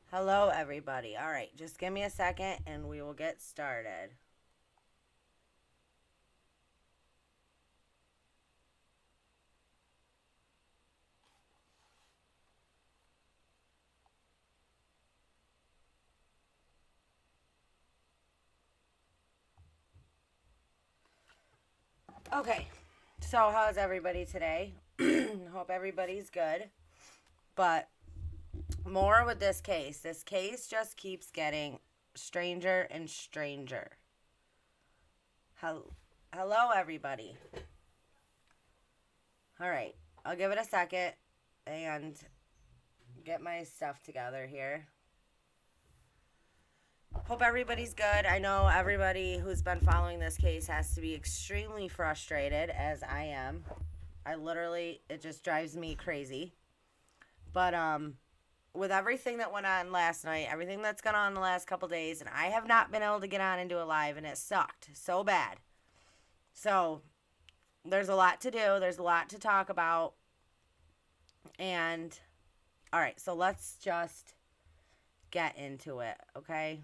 Hello, everybody. All right, just give me a second and we will get started. Okay, so how's everybody today? Hope everybody's good. But more with this case. This case just keeps getting stranger and stranger. Hello, everybody. All right, I'll give it a second and get my stuff together here. Hope everybody's good. I know everybody who's been following this case has to be extremely frustrated, as I am. It just drives me crazy. But, with everything that went on last night, everything that's gone on the last couple days, and I have not been able to get on and do a live, and it sucked so bad. So, there's a lot to do. There's a lot to talk about. And, all right, so let's just get into it, okay?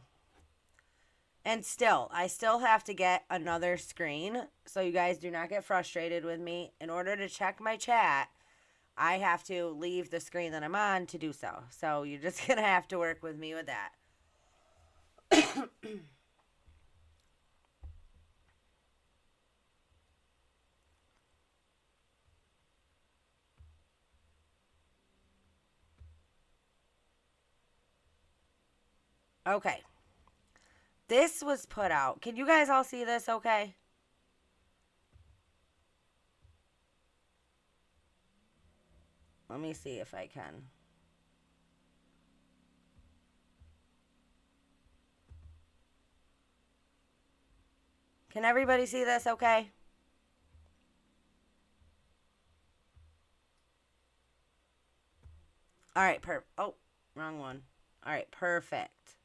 And I still have to get another screen, so you guys do not get frustrated with me. In order to check my chat, I have to leave the screen that I'm on to do so. So you're just going to have to work with me with that. Okay. This was put out. Can you guys all see this okay? Let me see if I can. Can everybody see this okay? All right, oh, wrong one. All right, perfect.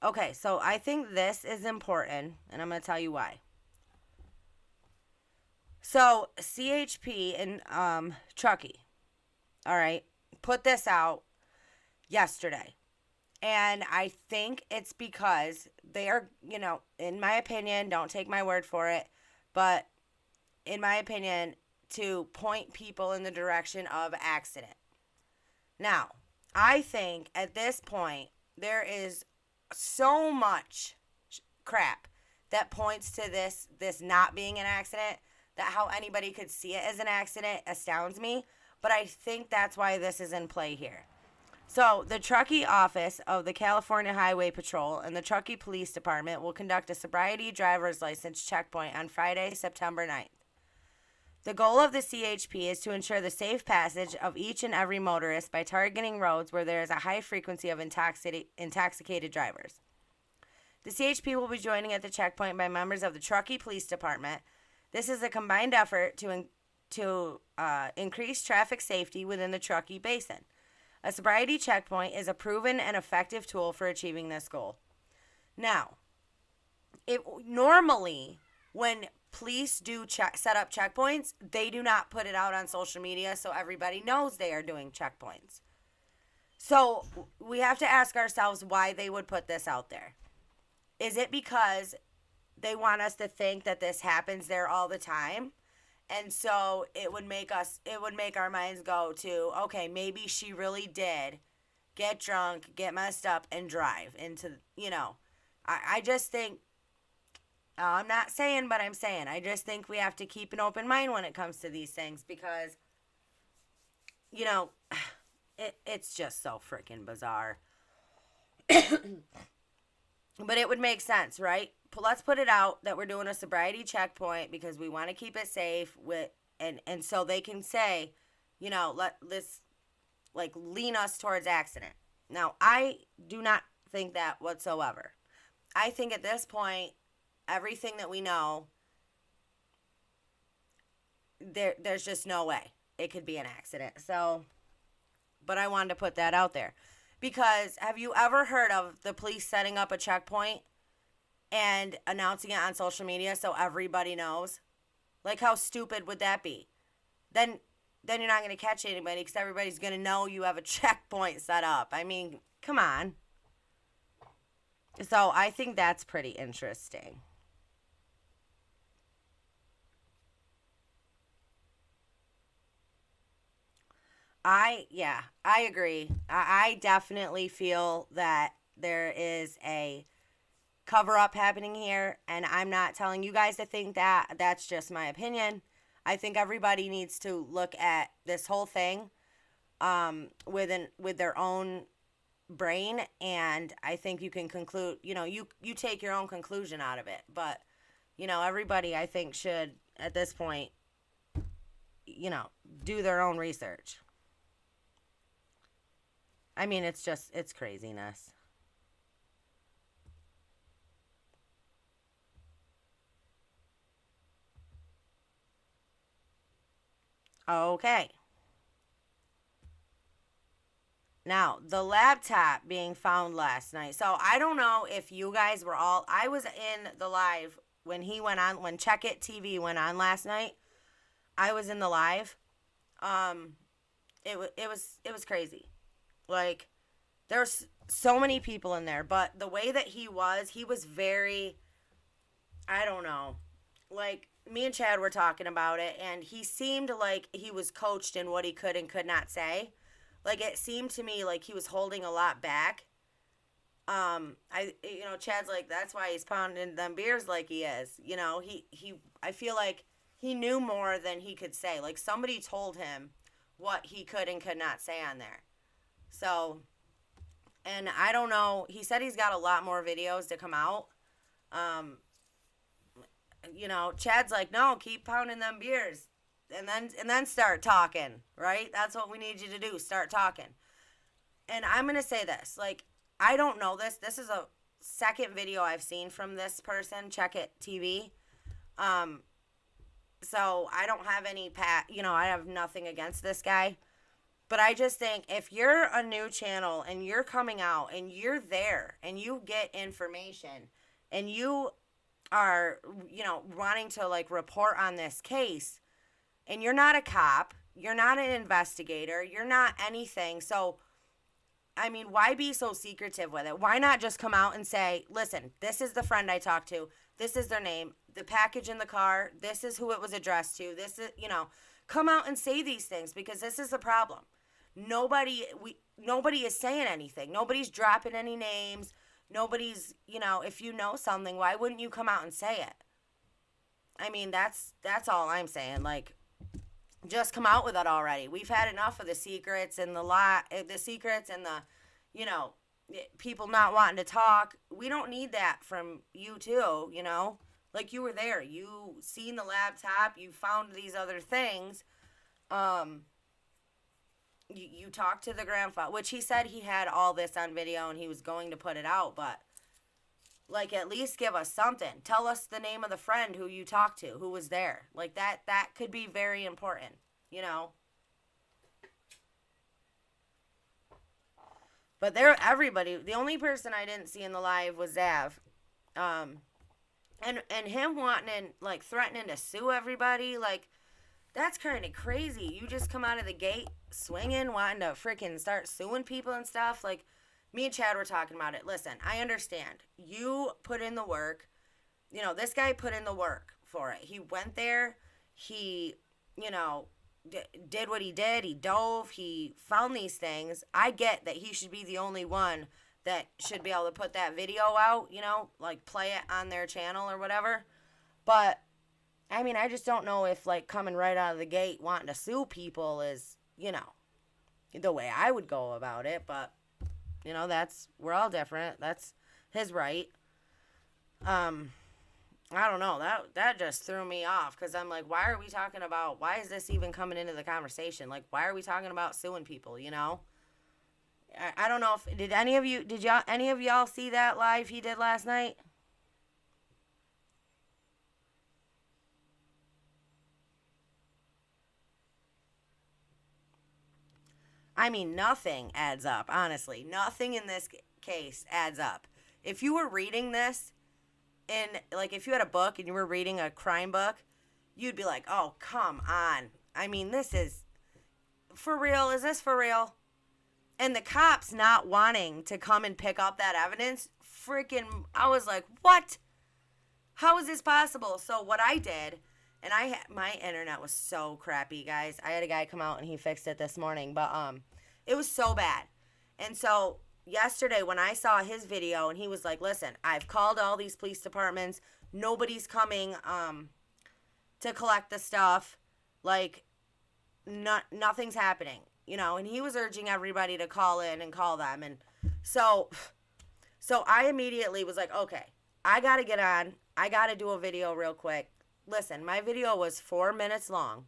Okay, so I think this is important, and I'm going to tell you why. So, CHP and Truckee, all right, put this out yesterday. And I think it's because they are, in my opinion, don't take my word for it, but in my opinion, to point people in the direction of accident. Now, I think at this point, there is so much crap that points to this not being an accident, that how anybody could see it as an accident astounds me. But I think that's why this is in play here. So, the Truckee office of the California Highway Patrol and the Truckee Police Department will conduct a sobriety driver's license checkpoint on Friday, September 9th. The goal of the CHP is to ensure the safe passage of each and every motorist by targeting roads where there is a high frequency of intoxicated drivers. The CHP will be joining at the checkpoint by members of the Truckee Police Department. This is a combined effort to increase traffic safety within the Truckee Basin. A sobriety checkpoint is a proven and effective tool for achieving this goal. Now, normally when police do set up checkpoints, they do not put it out on social media so everybody knows they are doing checkpoints. So we have to ask ourselves why they would put this out there. Is it because they want us to think that this happens there all the time? And so it would make our minds go to, okay, maybe she really did get drunk, get messed up, and drive into, I just think, I'm not saying, but I'm saying, I just think we have to keep an open mind when it comes to these things because, it's just so freaking bizarre. But it would make sense, right? Let's put it out that we're doing a sobriety checkpoint because we want to keep it safe and so they can say, let's lean us towards accident. Now, I do not think that whatsoever. I think at this point, everything that we know, there's just no way it could be an accident. So, but I wanted to put that out there. Because have you ever heard of the police setting up a checkpoint and announcing it on social media so everybody knows? Like, how stupid would that be? Then you're not going to catch anybody because everybody's going to know you have a checkpoint set up. I mean, Come on. So I think that's pretty interesting. I agree. I definitely feel that there is a cover up happening here, and I'm not telling you guys to think that. That's just my opinion. I think everybody needs to look at this whole thing with their own brain, and I think you can conclude. You take your own conclusion out of it, but everybody I think should at this point you know do their own research. I mean, it's craziness. Okay. Now, the laptop being found last night. So, I don't know if you guys were all I was in the live when he went on when Check It TV went on last night. I was in the live. Um it was crazy. Like there's so many people in there, but the way that he was very, I don't know. Like me and Chad were talking about it, and he seemed like he was coached in what he could and could not say. Like it seemed to me like he was holding a lot back. Chad's like that's why he's pounding them beers like he is. I feel like he knew more than he could say. Like somebody told him what he could and could not say on there. So, and I don't know. He said he's got a lot more videos to come out. Um, Chad's like, no, keep pounding them beers, and then start talking. Right? That's what we need you to do. Start talking. And I'm gonna say this. Like, I don't know this. This is a second video I've seen from this person. Check It TV. Um, so I don't have I have nothing against this guy. But I just think if you're a new channel and you're coming out and you're there and you get information and you are, wanting to like report on this case and you're not a cop, you're not an investigator, you're not anything. So, I mean, why be so secretive with it? Why not just come out and say, listen, this is the friend I talked to. This is their name, the package in the car. This is who it was addressed to. This is, come out and say these things because this is the problem. Nobody is saying anything. Nobody's dropping any names. Nobody's, if you know something, why wouldn't you come out and say it? I mean, that's all I'm saying. Like, just come out with it already. We've had enough of the secrets and the secrets and the, you know, people not wanting to talk. We don't need that from you too. Like you were there, you seen the laptop, you found these other things. Um, you talked to the grandfather, which he said he had all this on video and he was going to put it out, but like at least give us something. Tell us the name of the friend who you talked to, who was there. Like that could be very important. But everybody, the only person I didn't see in the live was Zav. Um and him wanting and like threatening to sue everybody, like that's kind of crazy. You just come out of the gate swinging, wanting to freaking start suing people and stuff. Like, me and Chad were talking about it. Listen, I understand. You put in the work. This guy put in the work for it. He went there. He, did what he did. He dove. He found these things. I get that he should be the only one that should be able to put that video out, like play it on their channel or whatever. But I mean, I just don't know if, like, coming right out of the gate wanting to sue people is, the way I would go about it. But, we're all different. That's his right. I don't know. That just threw me off because I'm like, why is this even coming into the conversation? Like, why are we talking about suing people? I don't know if, any of y'all see that live he did last night? I mean, nothing adds up, honestly. Nothing in this case adds up. If you were reading this, like, if you had a book and you were reading a crime book, you'd be like, oh, come on. I mean, this is for real. Is this for real? And the cops not wanting to come and pick up that evidence, freaking, I was like, what? How is this possible? So what I did, and my internet was so crappy, guys. I had a guy come out and he fixed it this morning, but it was so bad. And so yesterday when I saw his video and he was like, listen, I've called all these police departments. Nobody's coming to collect the stuff. Like, nothing's happening, you know, and he was urging everybody to call in and call them. And so I immediately was like, okay, I got to get on. I got to do a video real quick. Listen, my video was 4 minutes long,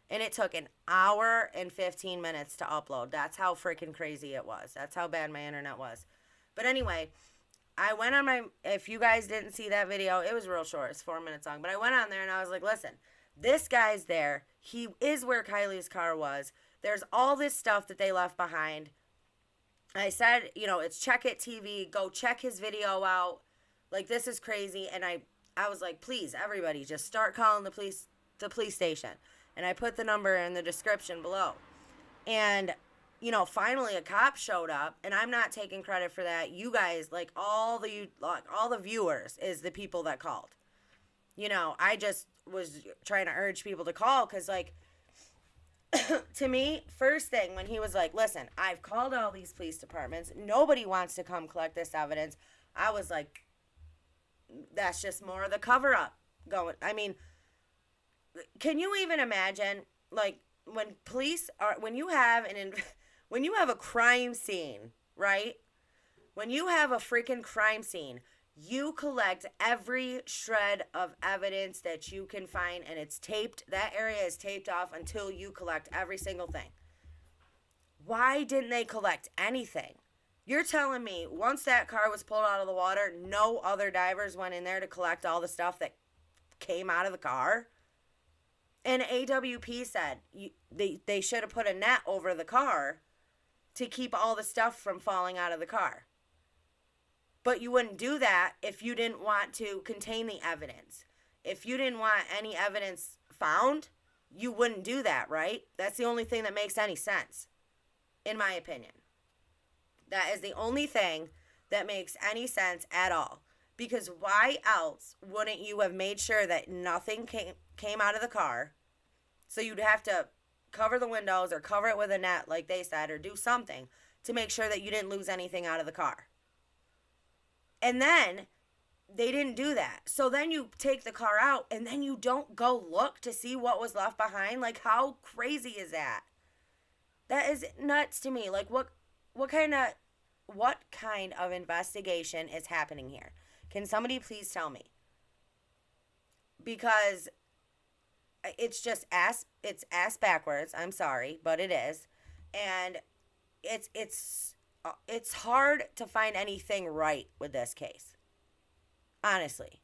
and it took an hour and 15 minutes to upload. That's how freaking crazy it was. That's how bad my internet was. But anyway, I went on if you guys didn't see that video, it was real short. It's 4 minutes long. But I went on there, and I was like, listen, this guy's there. He is where Kiely's car was. There's all this stuff that they left behind. I said, you know, it's Check It TV. Go check his video out. Like, this is crazy. And I was like, please, everybody, just start calling the police station. And I put the number in the description below. And, you know, finally a cop showed up. And I'm not taking credit for that. You guys, like, all the viewers is the people that called. You know, I just was trying to urge people to call because, like, to me, first thing when he was like, listen, I've called all these police departments. Nobody wants to come collect this evidence. I was like, that's just more of the cover up going. I mean, can you even imagine, like, when you have a crime scene, right? When you have a freaking crime scene, you collect every shred of evidence that you can find, and it's taped. That area is taped off until you collect every single thing. Why didn't they collect anything? You're telling me once that car was pulled out of the water, no other divers went in there to collect all the stuff that came out of the car? And AWP said they should have put a net over the car to keep all the stuff from falling out of the car. But you wouldn't do that if you didn't want to contain the evidence. If you didn't want any evidence found, you wouldn't do that, right? That's the only thing that makes any sense, in my opinion. That is the only thing that makes any sense at all. Because why else wouldn't you have made sure that nothing came out of the car? So you'd have to cover the windows or cover it with a net, like they said, or do something to make sure that you didn't lose anything out of the car. And then they didn't do that. So then you take the car out and then you don't go look to see what was left behind. Like, how crazy is that? That is nuts to me. Like, what kind of investigation is happening here? Can somebody please tell me? Because it's just ass backwards. I'm sorry, but it is. And it's hard to find anything right with this case. Honestly.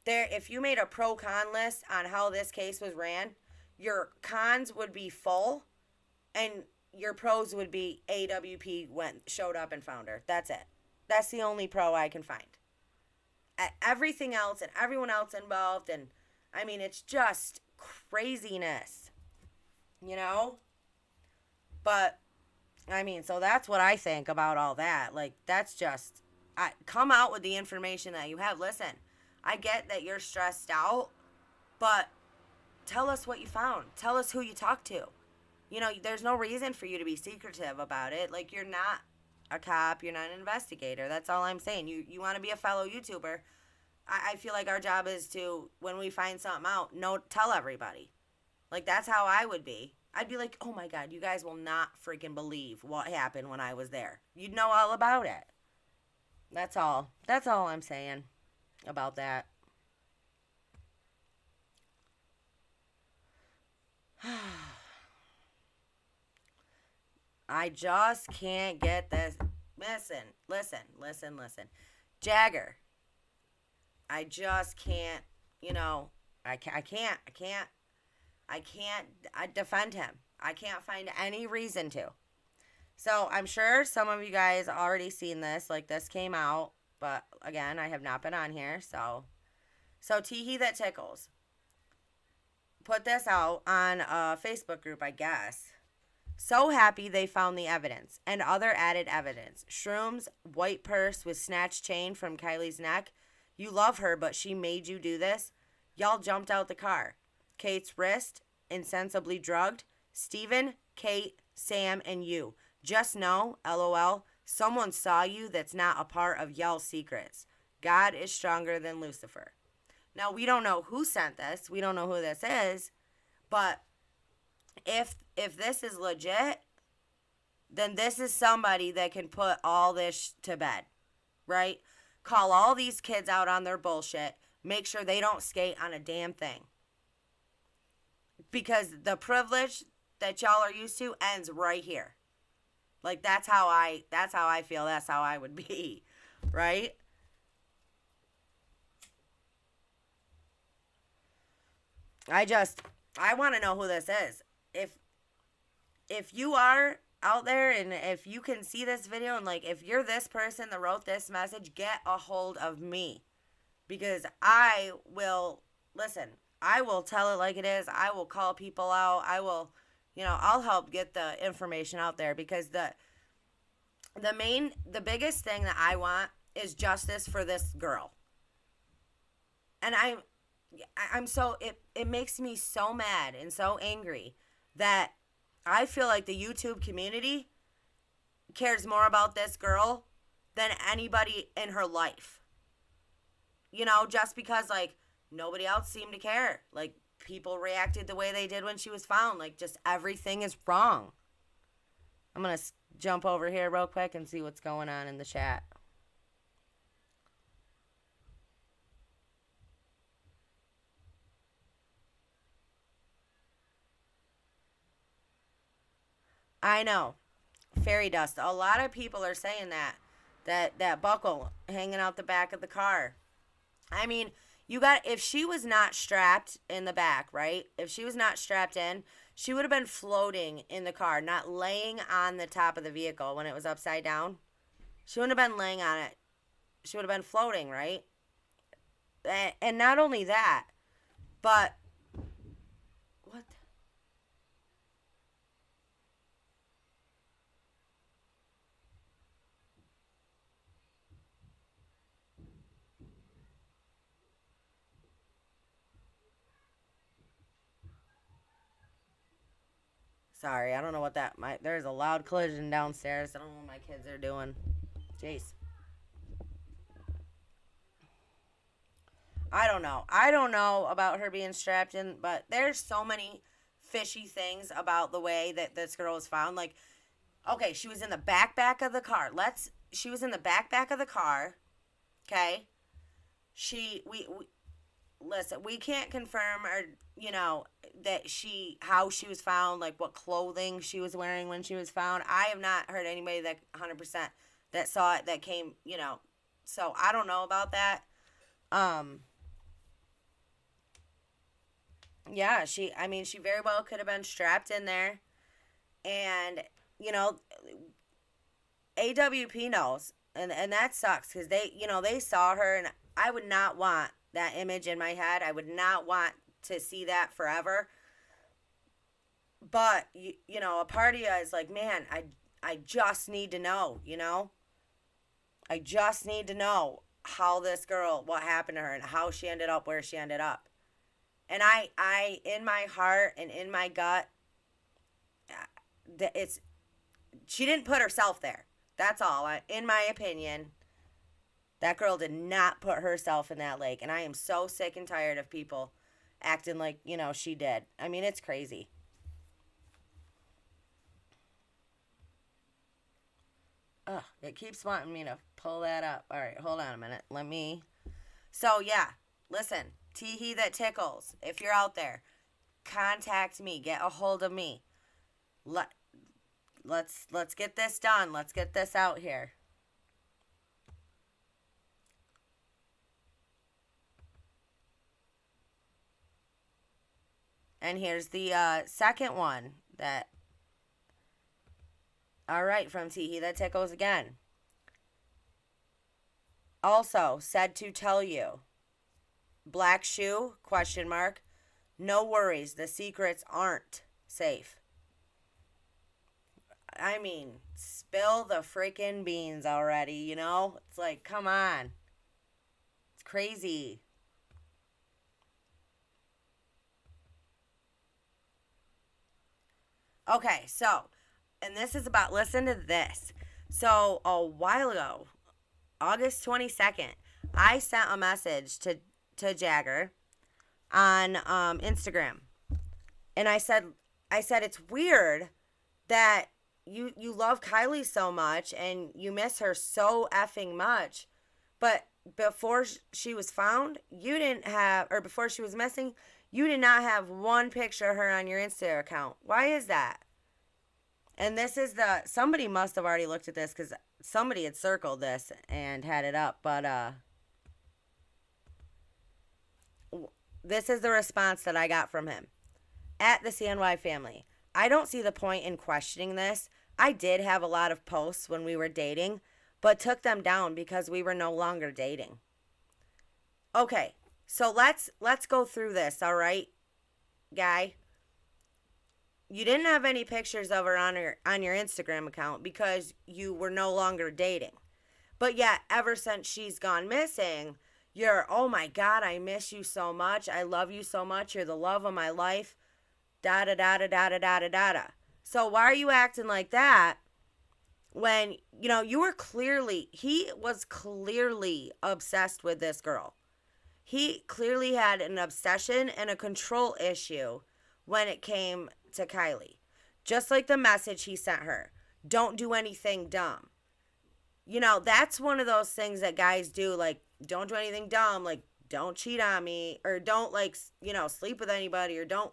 If you made a pro-con list on how this case was ran, your cons would be full and your pros would be AWP showed up and found her. That's it. That's the only pro I can find. Everything else and everyone else involved, and I mean, it's just craziness, you know? But I mean, so that's what I think about all that. Like, that's just, come out with the information that you have. Listen, I get that you're stressed out, but tell us what you found. Tell us who you talked to. You know, there's no reason for you to be secretive about it. Like, you're not a cop. You're not an investigator. That's all I'm saying. You want to be a fellow YouTuber. I feel like our job is to, when we find something out, tell everybody. Like, that's how I would be. I'd be like, oh my God, you guys will not freaking believe what happened when I was there. You'd know all about it. That's all. That's all I'm saying about that. I just can't get this. Listen. Jagger. I just can't, you know, I can't defend him. I can't find any reason to. So I'm sure some of you guys already seen this, like this came out, but again, I have not been on here. So Teehee That Tickles put this out on a Facebook group, I guess. So happy they found the evidence and other added evidence. Shrooms, white purse with snatched chain from Kiely's neck. You love her, but she made you do this. Y'all jumped out the car. Kate's wrist, insensibly drugged. Steven, Kate, Sam, and you. Just know, LOL, someone saw you that's not a part of y'all's secrets. God is stronger than Lucifer. Now, we don't know who sent this. We don't know who this is. But if this is legit, then this is somebody that can put all this to bed, right? Call all these kids out on their bullshit. Make sure they don't skate on a damn thing. Because the privilege that y'all are used to ends right here. Like, that's how I feel. That's how I would be, right? I want to know who this is. If you are out there and if you can see this video and, like, if you're this person that wrote this message, get a hold of me. Because I will tell it like it is. I will call people out. I will, I'll help get the information out there, because the biggest thing that I want is justice for this girl. And I'm so, it makes me so mad and so angry that I feel like the YouTube community cares more about this girl than anybody in her life. Just because, like, nobody else seemed to care. Like, people reacted the way they did when she was found. Like, just everything is wrong. I'm going to jump over here real quick and see what's going on in the chat. I know. Fairy dust. A lot of people are saying that buckle hanging out the back of the car. I mean, if she was not strapped in the back, right? If she was not strapped in, she would have been floating in the car, not laying on the top of the vehicle when it was upside down. She wouldn't have been laying on it. She would have been floating, right? And not only that, but what? Sorry, I don't know what there's a loud collision downstairs. I don't know what my kids are doing. Jeez. I don't know. I don't know about her being strapped in, but there's so many fishy things about the way that this girl was found. Like, okay, she was in the back of the car. She was in the back of the car. Okay? We listen, we can't confirm or, how she was found, like what clothing she was wearing when she was found. I have not heard anybody that 100% that saw it that came, so I don't know about that. Yeah, she very well could have been strapped in there, and, AWP knows, and that sucks, because they saw her, and I would not want that image in my head. I would not want to see that forever. But, a part of you is like, man, I just need to know, I just need to know how this girl, what happened to her, and how she ended up where she ended up. And I in my heart and in my gut, she didn't put herself there. That's all. In my opinion, that girl did not put herself in that lake. And I am so sick and tired of people acting like, she did. I mean, it's crazy. Ugh, it keeps wanting me to pull that up. All right, hold on a minute. So, yeah, listen. Tee-hee that tickles. If you're out there, contact me. Get a hold of me. Let's get this done. Let's get this out here. And here's the second one that. All right, from Tee-hee that tickles again. Also, said to tell you. Black shoe, ? No worries, the secrets aren't safe. I mean, spill the freaking beans already, you know? It's like, come on. It's crazy. Okay, so, and this is about, listen to this. So, a while ago, August 22nd, I sent a message to Jagger on Instagram. And I said it's weird that you love Kiely so much and you miss her so effing much, but before she was found, you didn't have, or before she was missing, you did not have one picture of her on your Insta account. Why is that? And this is somebody must have already looked at this because somebody had circled this and had it up, but this is the response that I got from him. At the CNY family, I don't see the point in questioning this. I did have a lot of posts when we were dating, but took them down because we were no longer dating. Okay, so let's go through this, all right, guy? You didn't have any pictures of her on your Instagram account because you were no longer dating. But yet, ever since she's gone missing, you're, oh my God, I miss you so much. I love you so much. You're the love of my life. Da da da da da da da da da. So why are you acting like that when, you were he was clearly obsessed with this girl. He clearly had an obsession and a control issue when it came to Kiely. Just like the message he sent her. Don't do anything dumb. That's one of those things that guys do, like, don't do anything dumb, like, don't cheat on me, or don't, like, sleep with anybody, or don't,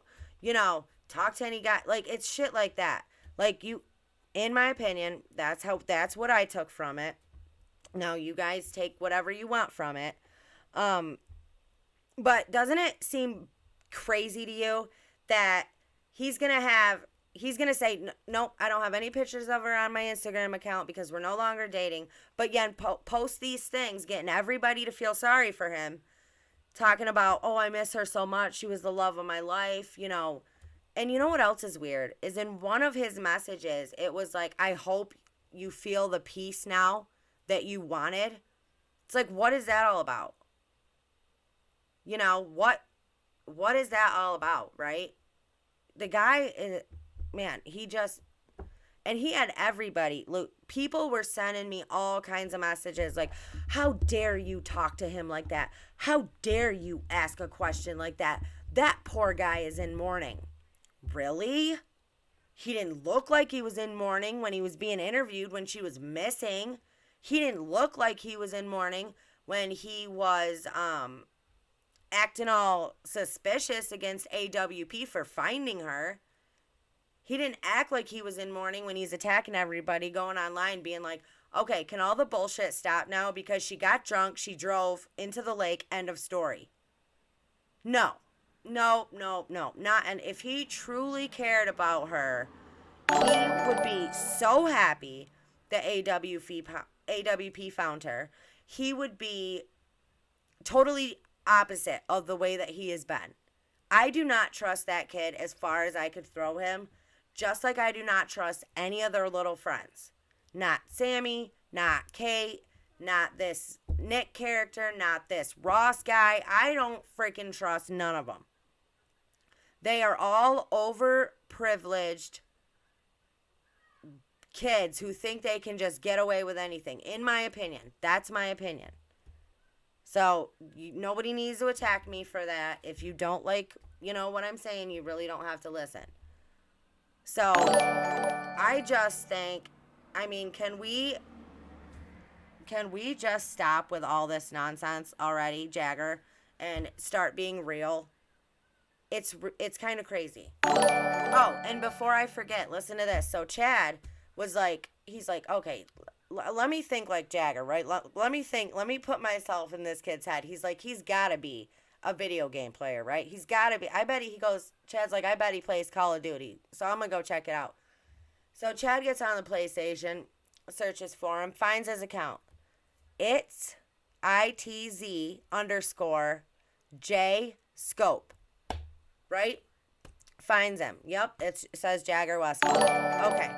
talk to any guy. Like, it's shit like that. Like, in my opinion, that's what I took from it. Now, you guys take whatever you want from it. But doesn't it seem crazy to you that he's going to say, nope, I don't have any pictures of her on my Instagram account because we're no longer dating. But yet post these things, getting everybody to feel sorry for him. Talking about, oh, I miss her so much. She was the love of my life, And you know what else is weird? Is in one of his messages, it was like, I hope you feel the peace now that you wanted. It's like, what is that all about? What is that all about, right? The guy is, man, and he had everybody. Look, people were sending me all kinds of messages like, how dare you talk to him like that? How dare you ask a question like that? That poor guy is in mourning. Really? He didn't look like he was in mourning when he was being interviewed when she was missing. He didn't look like he was in mourning when he was acting all suspicious against AWP for finding her. He didn't act like he was in mourning when he's attacking everybody, going online, being like, okay, can all the bullshit stop now because she got drunk, she drove into the lake, end of story. No. Not, and if he truly cared about her, he would be so happy that AWP found her. He would be totally opposite of the way that he has been. I do not trust that kid as far as I could throw him, just like I do not trust any of their little friends. Not Sammy, not Kate, not this Nick character, not this Ross guy. I don't freaking trust none of them. They are all overprivileged kids who think they can just get away with anything, in my opinion. That's my opinion. So, nobody needs to attack me for that. If you don't like, what I'm saying, you really don't have to listen. So, I just think, can we just stop with all this nonsense already, Jagger, and start being real? It's kind of crazy. Oh, and before I forget, listen to this. So Chad was like, he's like, okay, let me think like Jagger, right? Let me put myself in this kid's head. He's like, he's got to be a video game player, right? He's got to be. Chad's like, I bet he plays Call of Duty. So I'm going to go check it out. So Chad gets on the PlayStation, searches for him, finds his account. It's ITZ_J Scope. Right? Finds him. Yep, it says Jagger Westfall. Okay.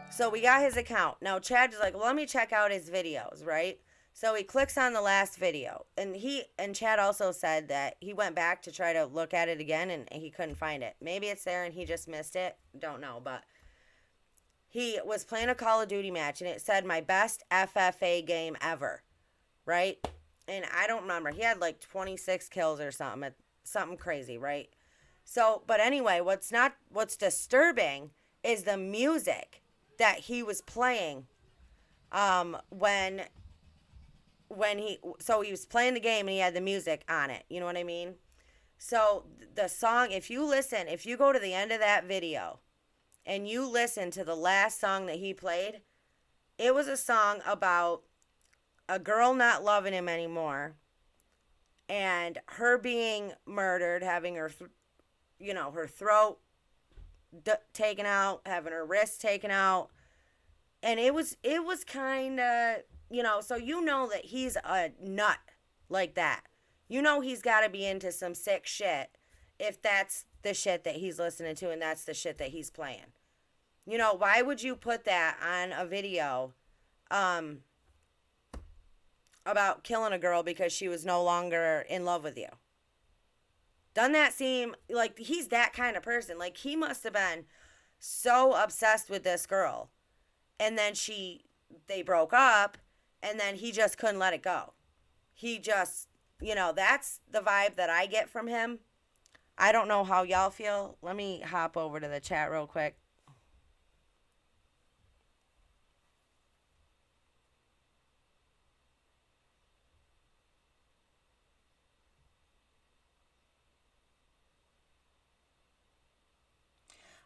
So we got his account. Now Chad is like, well, let me check out his videos, right? So he clicks on the last video. And Chad also said that he went back to try to look at it again and he couldn't find it. Maybe it's there and he just missed it. Don't know, but he was playing a Call of Duty match and it said my best FFA game ever, right? And I don't remember. He had like 26 kills or something, something crazy, right? So, but anyway, what's disturbing is the music that he was playing when he was playing the game and he had the music on it. You know what I mean? So the song, if you go to the end of that video and you listen to the last song that he played, it was a song about a girl not loving him anymore and her being murdered, having her her throat taken out, having her wrist taken out. And it was kind of, so that he's a nut like that. He's got to be into some sick shit if that's the shit that he's listening to and that's the shit that he's playing. Why would you put that on a video about killing a girl because she was no longer in love with you? Doesn't that seem like he's that kind of person? Like, he must have been so obsessed with this girl. And then they broke up, and then he just couldn't let it go. He just, that's the vibe that I get from him. I don't know how y'all feel. Let me hop over to the chat real quick.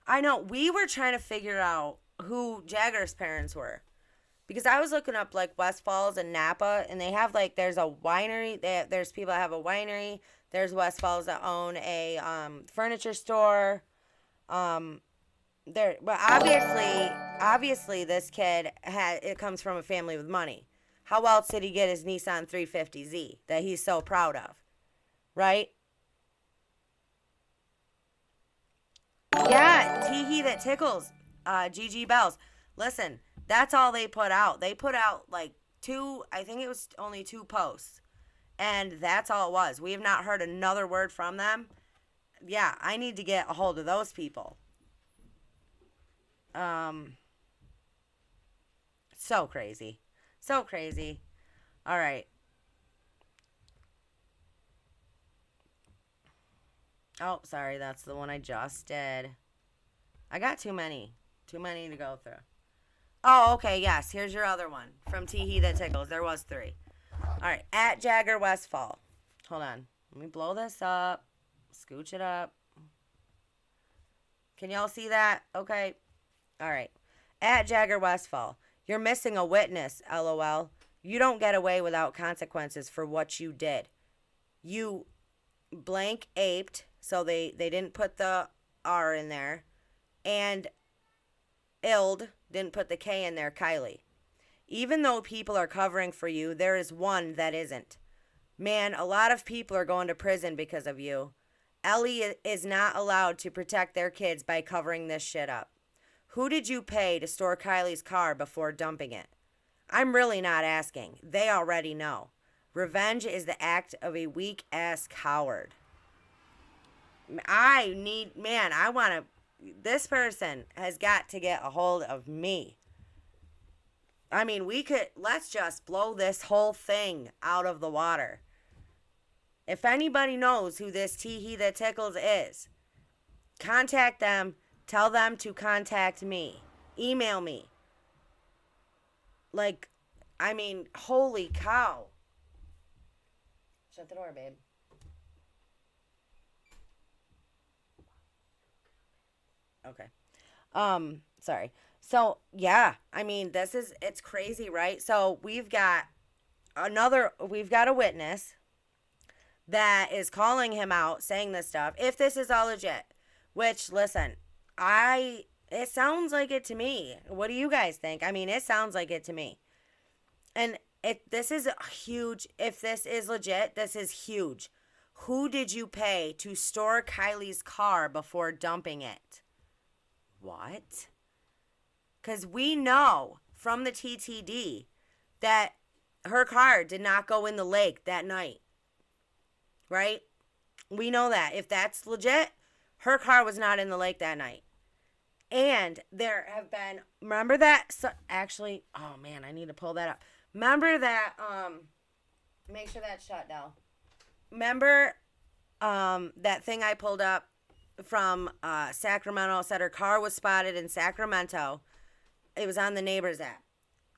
I know, we were trying to figure out who Jagger's parents were. Because I was looking up, like, West Falls and Napa, and they have, like, there's a winery. There's people that have a winery. There's West Falls that own a furniture store. But obviously, this kid it comes from a family with money. How else did he get his Nissan 350Z that he's so proud of, right? Yeah, Tee That Tickles, GG Bells. Listen, that's all they put out. They put out like I think it was only 2 posts. And that's all it was. We have not heard another word from them. Yeah, I need to get a hold of those people. So crazy. So crazy. All right. Oh, sorry, that's the one I just did. I got too many. Too many to go through. Oh, okay, yes. Here's your other one from Tee That Tickles. There was 3. All right, at Jagger Westfall. Hold on. Let me blow this up. Scooch it up. Can y'all see that? Okay. All right. At Jagger Westfall. You're missing a witness, LOL. You don't get away without consequences for what you did. You blank aped, so they didn't put the R in there. And Ild didn't put the K in there, Kiely. Even though people are covering for you, there is one that isn't. Man, a lot of people are going to prison because of you. Ellie is not allowed to protect their kids by covering this shit up. Who did you pay to store Kylie's car before dumping it? I'm really not asking. They already know. Revenge is the act of a weak-ass coward. This person has got to get a hold of me. I mean, let's just blow this whole thing out of the water. If anybody knows who this Tee That Tickles is, contact them. Tell them to contact me. Email me. Like, I mean, holy cow. Shut the door, babe. Okay. Sorry. So, yeah, I mean, it's crazy, right? So, we've got a witness that is calling him out, saying this stuff, if this is all legit, which, listen, it sounds like it to me. What do you guys think? I mean, it sounds like it to me. And this is huge. If this is legit, this is huge. Who did you pay to store Kylie's car before dumping it? What? Because we know from the TTD that her car did not go in the lake that night. Right? We know that. If that's legit, her car was not in the lake that night. And there have been, remember that, actually, oh man, I need to pull that up. Remember that, make sure that's shut down. Remember that thing I pulled up from Sacramento, said her car was spotted in Sacramento. It was on the Neighbors app.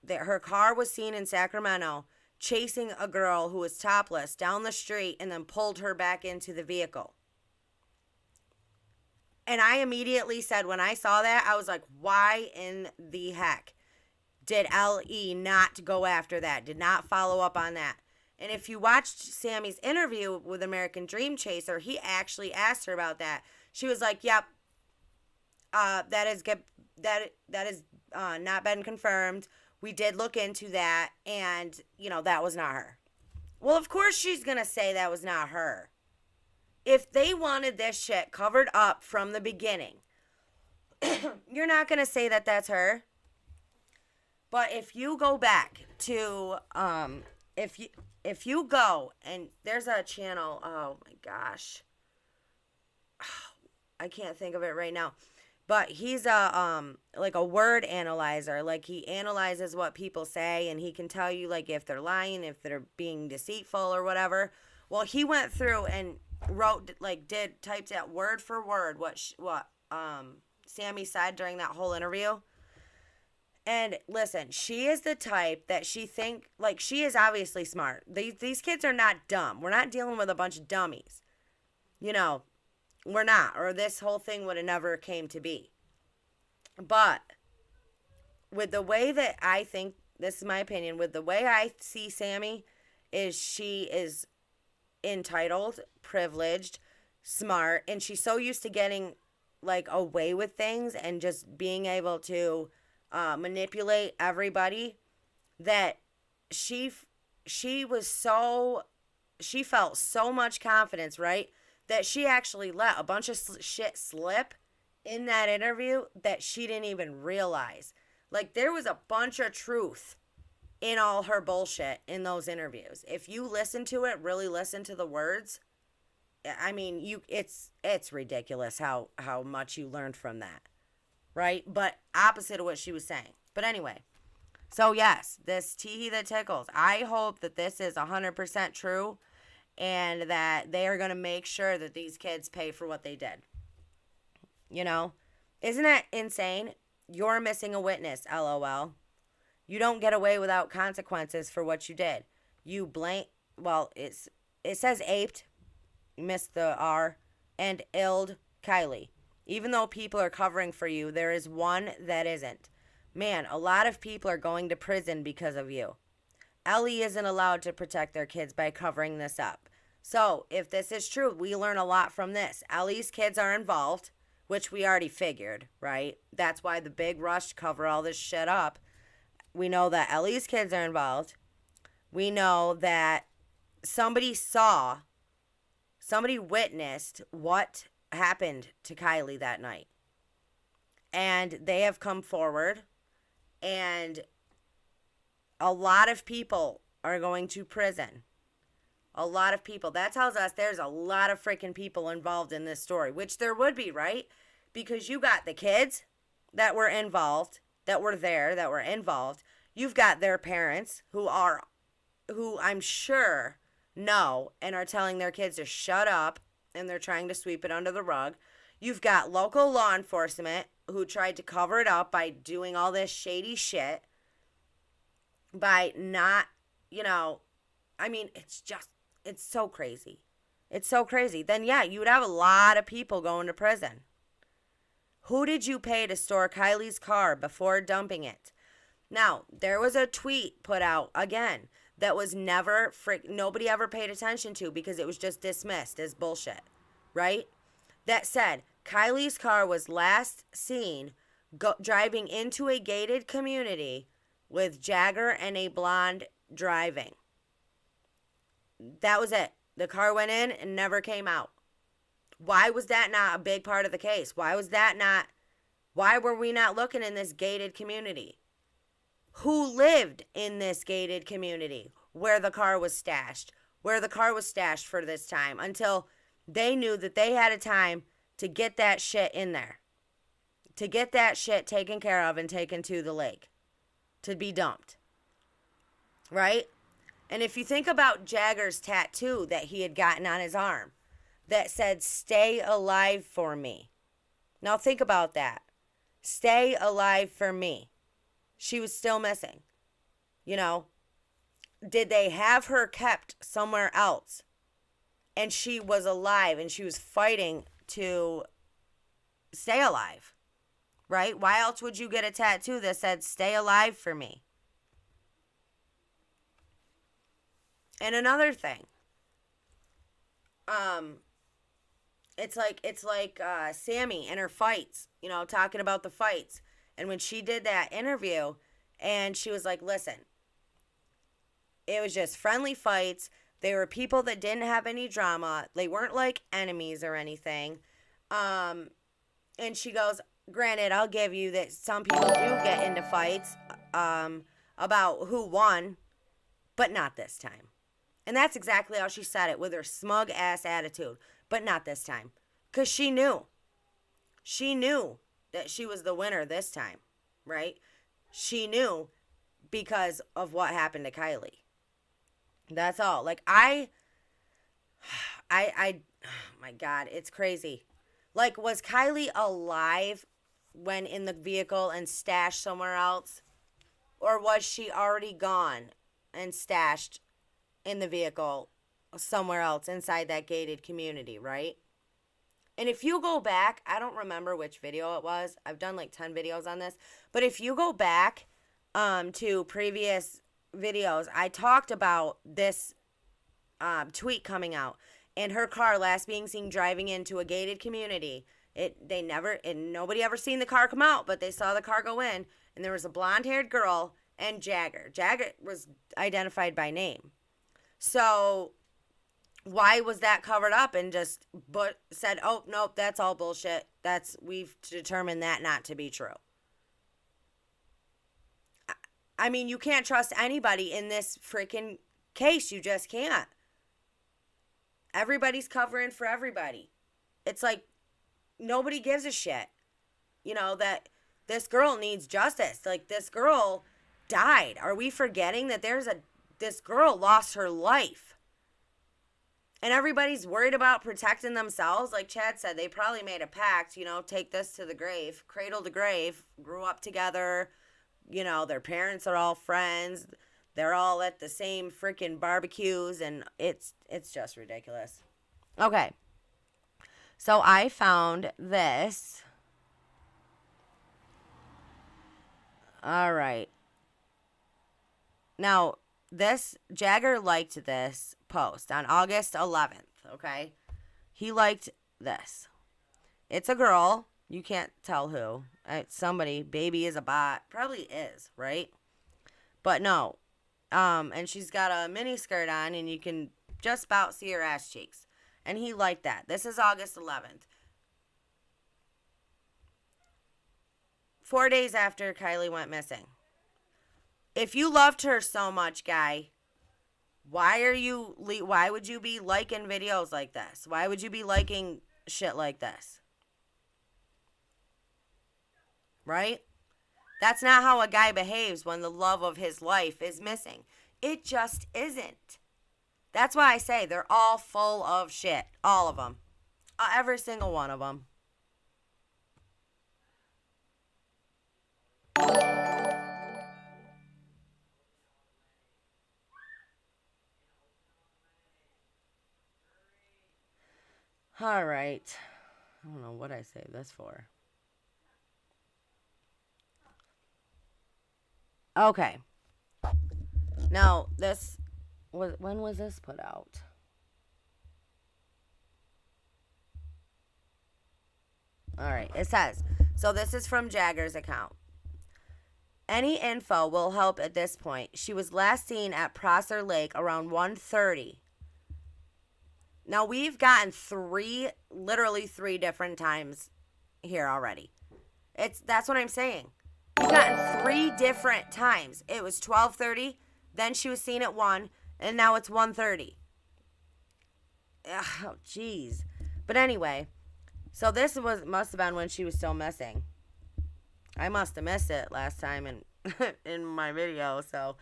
That her car was seen in Sacramento chasing a girl who was topless down the street and then pulled her back into the vehicle. And I immediately said, when I saw that, I was like, why in the heck did LE not go after that? Did not follow up on that? And if you watched Sammy's interview with American Dream Chaser, he actually asked her about that. She was like, yep, that is not been confirmed. We did look into that, and, that was not her. Well, of course she's going to say that was not her. If they wanted this shit covered up from the beginning, you're not going to say that that's her. But if you go back to, if you go, and there's a channel, oh my gosh, I can't think of it right now. But he's like a word analyzer. Like, he analyzes what people say, and he can tell you, like, if they're lying, if they're being deceitful or whatever. Well, he went through and typed out word for word what Sammy said during that whole interview. And listen, she is the type that she is obviously smart. These kids are not dumb. We're not dealing with a bunch of dummies. We're not, or this whole thing would have never came to be. But with the way that I think, this is my opinion, with the way I see Sammy, is she is entitled, privileged, smart, and she's so used to getting away with things and just being able to manipulate everybody that she felt so much confidence, right? That she actually let a bunch of shit slip in that interview that she didn't even realize. There was a bunch of truth in all her bullshit in those interviews. If you listen to it, really listen to the words, I mean, it's ridiculous how much you learned from that, right? But opposite of what she was saying. But anyway, so yes, this Teehee that tickles. I hope that this is 100% true, and that they are going to make sure that these kids pay for what they did. Isn't that insane? You're missing a witness, LOL. You don't get away without consequences for what you did. You it says aped, missed the R, and illed Kiely. Even though people are covering for you, there is one that isn't. Man, a lot of people are going to prison because of you. Ellie isn't allowed to protect their kids by covering this up. So, if this is true, we learn a lot from this. Ellie's kids are involved, which we already figured, right? That's why the big rush to cover all this shit up. We know that Ellie's kids are involved. We know that somebody witnessed what happened to Kiely that night. And they have come forward, and a lot of people are going to prison. A lot of people. That tells us there's a lot of freaking people involved in this story, which there would be, right? Because you got the kids that were involved, that were there, that were involved. You've got their parents who I'm sure know and are telling their kids to shut up, and they're trying to sweep it under the rug. You've got local law enforcement who tried to cover it up by doing all this shady shit, by not, I mean, it's so crazy. It's so crazy. Then, yeah, you would have a lot of people going to prison. Who did you pay to store Kiely's car before dumping it? Now, there was a tweet put out, again, that was nobody ever paid attention to because it was just dismissed as bullshit, right? That said, Kiely's car was last seen driving into a gated community with Jagger and a blonde driving. That was it. The car went in and never came out. Why was that not a big part of the case? Why was that not Why were we not looking in this gated community? Who lived in this gated community where the car was stashed? Where the car was stashed for this time until they knew that they had a time to get that shit in there. To get that shit taken care of and taken to the lake. To be dumped. Right? And if you think about Jagger's tattoo that he had gotten on his arm that said, "Stay alive for me." Now think about that. Stay alive for me. She was still missing. You know, did they have her kept somewhere else? And she was alive and she was fighting to stay alive. Right? Why else would you get a tattoo that said, "Stay alive for me"? And another thing, it's like Sammy and her fights, you know, talking about the fights. And when she did that interview and she was like, listen, it was just friendly fights. They were people that didn't have any drama. They weren't like enemies or anything. And she goes, granted, I'll give you that some people do get into fights about who won, but not this time. And that's exactly how she said it, with her smug ass attitude. But not this time. Because she knew. She knew that she was the winner this time. Right? She knew because of what happened to Kiely. That's all. Like, oh my God, it's crazy. Like, was Kiely alive when in the vehicle and stashed somewhere else? Or was she already gone and stashed in the vehicle somewhere else inside that gated community, right? And if you go back, I don't remember which video it was. I've done like 10 videos on this. But if you go back to previous videos, I talked about this tweet coming out. And her car last being seen driving into a gated community. Nobody ever seen the car come out, but they saw the car go in. And there was a blonde-haired girl and Jagger. Jagger was identified by name. So why was that covered up and just said, oh, nope, that's all bullshit. We've determined that not to be true. I mean, you can't trust anybody in this freaking case. You just can't. Everybody's covering for everybody. It's like nobody gives a shit. You know, that this girl needs justice. Like, this girl died. Are we forgetting that this girl lost her life? And everybody's worried about protecting themselves. Like Chad said, they probably made a pact, you know, take this to the grave, cradle to grave, grew up together. You know, their parents are all friends. They're all at the same freaking barbecues, and it's just ridiculous. Okay. So I found this. All right. Now, Jagger liked this post on August 11th, okay? He liked this. It's a girl. You can't tell who. It's somebody. Baby is a bot. Probably is, right? But no. And she's got a mini skirt on, and you can just about see her ass cheeks. And he liked that. This is August 11th. 4 days after Kiely went missing. If you loved her so much, guy, why would you be liking videos like this? Why would you be liking shit like this? Right? That's not how a guy behaves when the love of his life is missing. It just isn't. That's why I say they're all full of shit. All of them. Every single one of them. All right. I don't know what I saved this for. Okay. Now, when was this put out? All right. It says, so this is from Jagger's account. Any info will help at this point. She was last seen at Prosser Lake around 1:30. Now, we've gotten literally three different times here already. That's what I'm saying. You got 3 different times. It was 12:30, then she was seen at 1, and now it's 1:30. Oh, jeez. But anyway, so this must have been when she was still missing. I must have missed it last time in in my video. So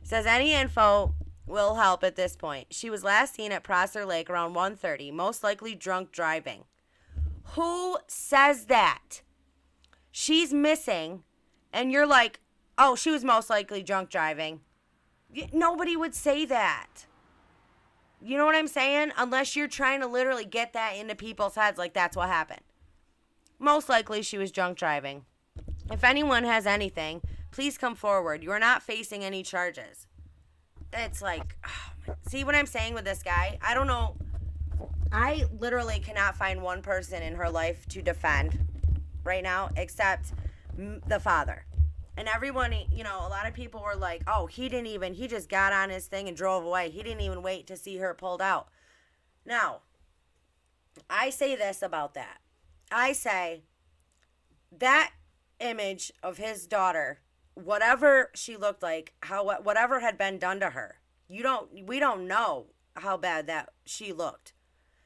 it says any info will help at this point. She was last seen at Prosser Lake around 1:30, most likely drunk driving. Who says that? She's missing, and you're like, oh, she was most likely drunk driving. Nobody would say that. You know what I'm saying? Unless you're trying to literally get that into people's heads, like that's what happened. Most likely she was drunk driving. If anyone has anything, please come forward. You are not facing any charges. It's like, see what I'm saying with this guy? I don't know. I literally cannot find one person in her life to defend right now except the father. And everyone, you know, a lot of people were like, oh, he just got on his thing and drove away. He didn't even wait to see her pulled out. Now, I say this about that. I say that image of his daughter, whatever she looked like, whatever had been done to her, we don't know how bad that she looked.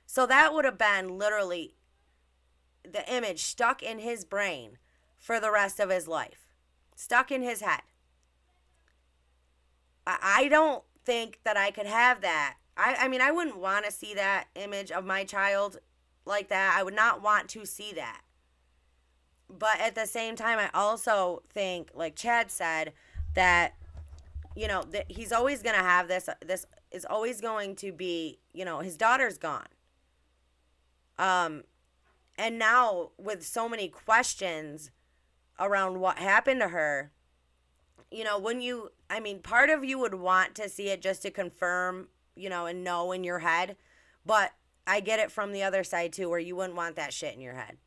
So that would have been literally the image stuck in his brain for the rest of his life. Stuck in his head. I don't think that I could have that. I mean, I wouldn't want to see that image of my child like that. I would not want to see that. But at the same time, I also think, like Chad said, that, you know, that he's always going to have this. This is always going to be, you know, his daughter's gone. And now with so many questions around what happened to her, you know, part of you would want to see it just to confirm, you know, and know in your head, but I get it from the other side too, where you wouldn't want that shit in your head.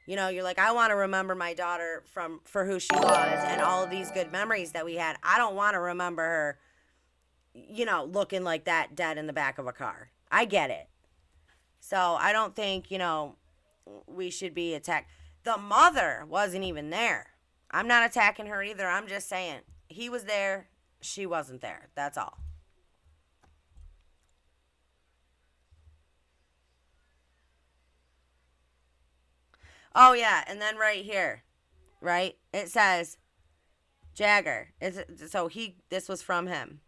You know, you're like, I want to remember my daughter for who she was and all of these good memories that we had. I don't want to remember her, you know, looking like that dead in the back of a car. I get it. So I don't think, you know, we should be attacked. The mother wasn't even there. I'm not attacking her either. I'm just saying he was there. She wasn't there. That's all. Oh, yeah. And then right here, right? It says Jagger. This was from him.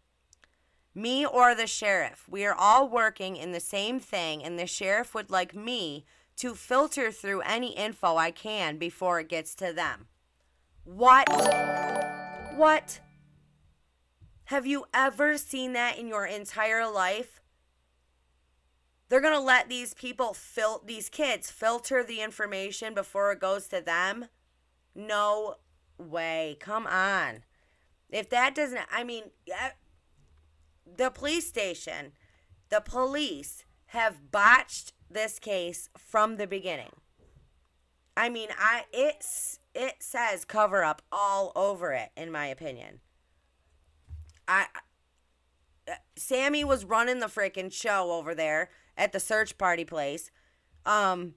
Me or the sheriff. We are all working in the same thing, and the sheriff would like me to filter through any info I can before it gets to them. What? What? Have you ever seen that in your entire life? They're going to let these people, these kids, filter the information before it goes to them? No way. Come on. If that doesn't, the police station, the police have botched this case from the beginning. I mean, it says cover up all over it, in my opinion. Sammy was running the freaking show over there at the search party place. You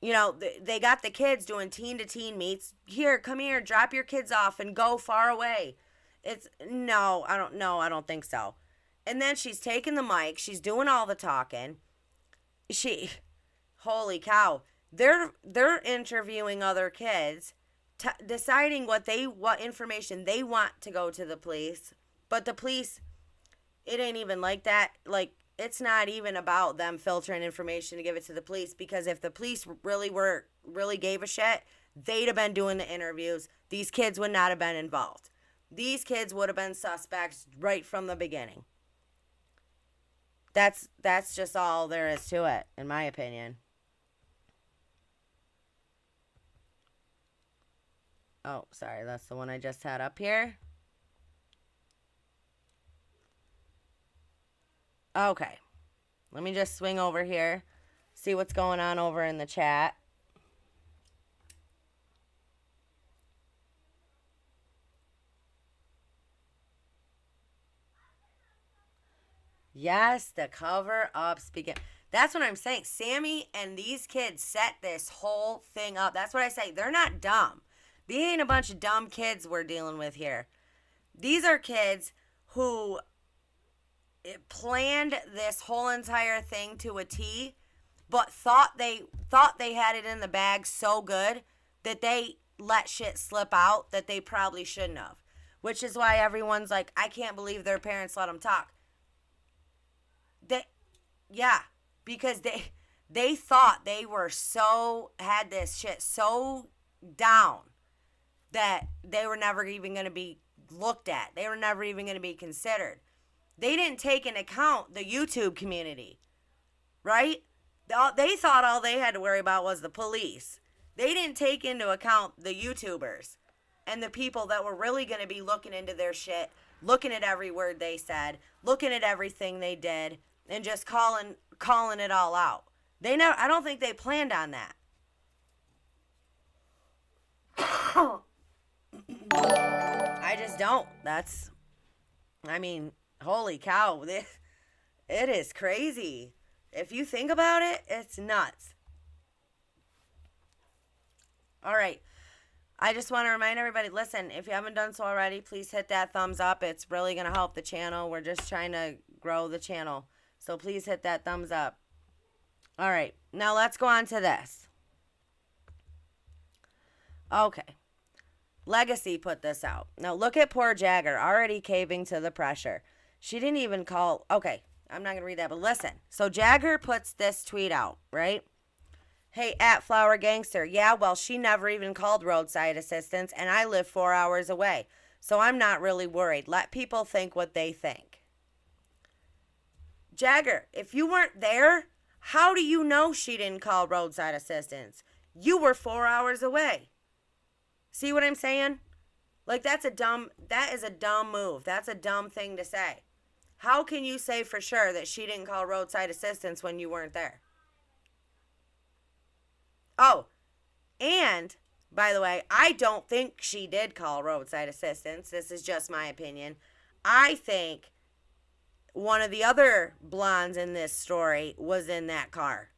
know, they got the kids doing teen to teen meets. Here, come here, drop your kids off and go far away. I don't think so. And then she's taking the mic. She's doing all the talking. Holy cow. They're interviewing other kids, deciding what information they want to go to the police. But the police, it ain't even like that. Like, it's not even about them filtering information to give it to the police, because if the police really gave a shit, they'd have been doing the interviews. These kids would not have been involved. These kids would have been suspects right from the beginning. That's just all there is to it, in my opinion. Oh, sorry, that's the one I just had up here. Okay. Let me just swing over here, see what's going on over in the chat. Yes, the cover-ups begin. That's what I'm saying. Sammy and these kids set this whole thing up. That's what I say. They're not dumb. These ain't a bunch of dumb kids we're dealing with here. These are kids who planned this whole entire thing to a T, but thought they had it in the bag so good that they let shit slip out that they probably shouldn't have. Which is why everyone's like, I can't believe their parents let them talk. Because they thought they were had this shit so down that they were never even going to be looked at. They were never even going to be considered. They didn't take into account the YouTube community, right? They thought all they had to worry about was the police. They didn't take into account the YouTubers and the people that were really going to be looking into their shit, looking at every word they said, looking at everything they did, and just calling it all out. I don't think they planned on that. I just don't. Holy cow. It is crazy. If you think about it, it's nuts. All right. I just want to remind everybody, listen, if you haven't done so already, please hit that thumbs up. It's really going to help the channel. We're just trying to grow the channel. So please hit that thumbs up. All right. Now let's go on to this. Okay. Legacy put this out. Now look at poor Jagger, already caving to the pressure. She didn't even call. Okay, I'm not going to read that, but listen. So Jagger puts this tweet out, right? Hey, @FlowerGangster. Yeah, well, she never even called roadside assistance, and I live 4 hours away. So I'm not really worried. Let people think what they think. Jagger, if you weren't there, how do you know she didn't call roadside assistance? You were 4 hours away. See what I'm saying? Like, that is a dumb move. That's a dumb thing to say. How can you say for sure that she didn't call roadside assistance when you weren't there? Oh, and, by the way, I don't think she did call roadside assistance. This is just my opinion. I think one of the other blondes in this story was in that car.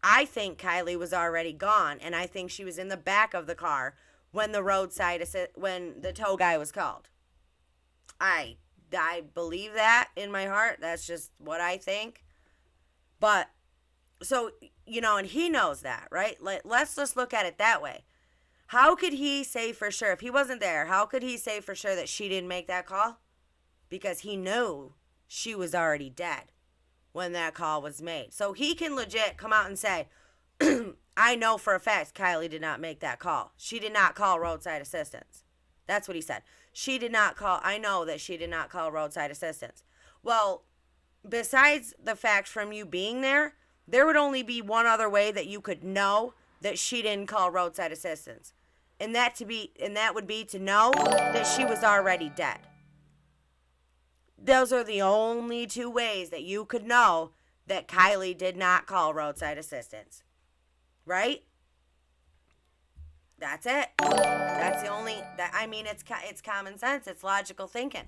I think Kiely was already gone, and I think she was in the back of the car when when the tow guy was called. I believe that in my heart. That's just what I think. But, so, and he knows that, right? Let's just look at it that way. How could he say for sure, if he wasn't there, how could he say for sure that she didn't make that call? Because he knew she was already dead when that call was made. So he can legit come out and say, I know for a fact Kiely did not make that call. She did not call roadside assistance. That's what he said. I know that she did not call roadside assistance. Well, besides the fact from you being there, there would only be one other way that you could know that she didn't call roadside assistance. And that would be to know that she was already dead. Those are the only two ways that you could know that Kiely did not call roadside assistance. Right? That's it. That's the only, it's common sense. It's logical thinking.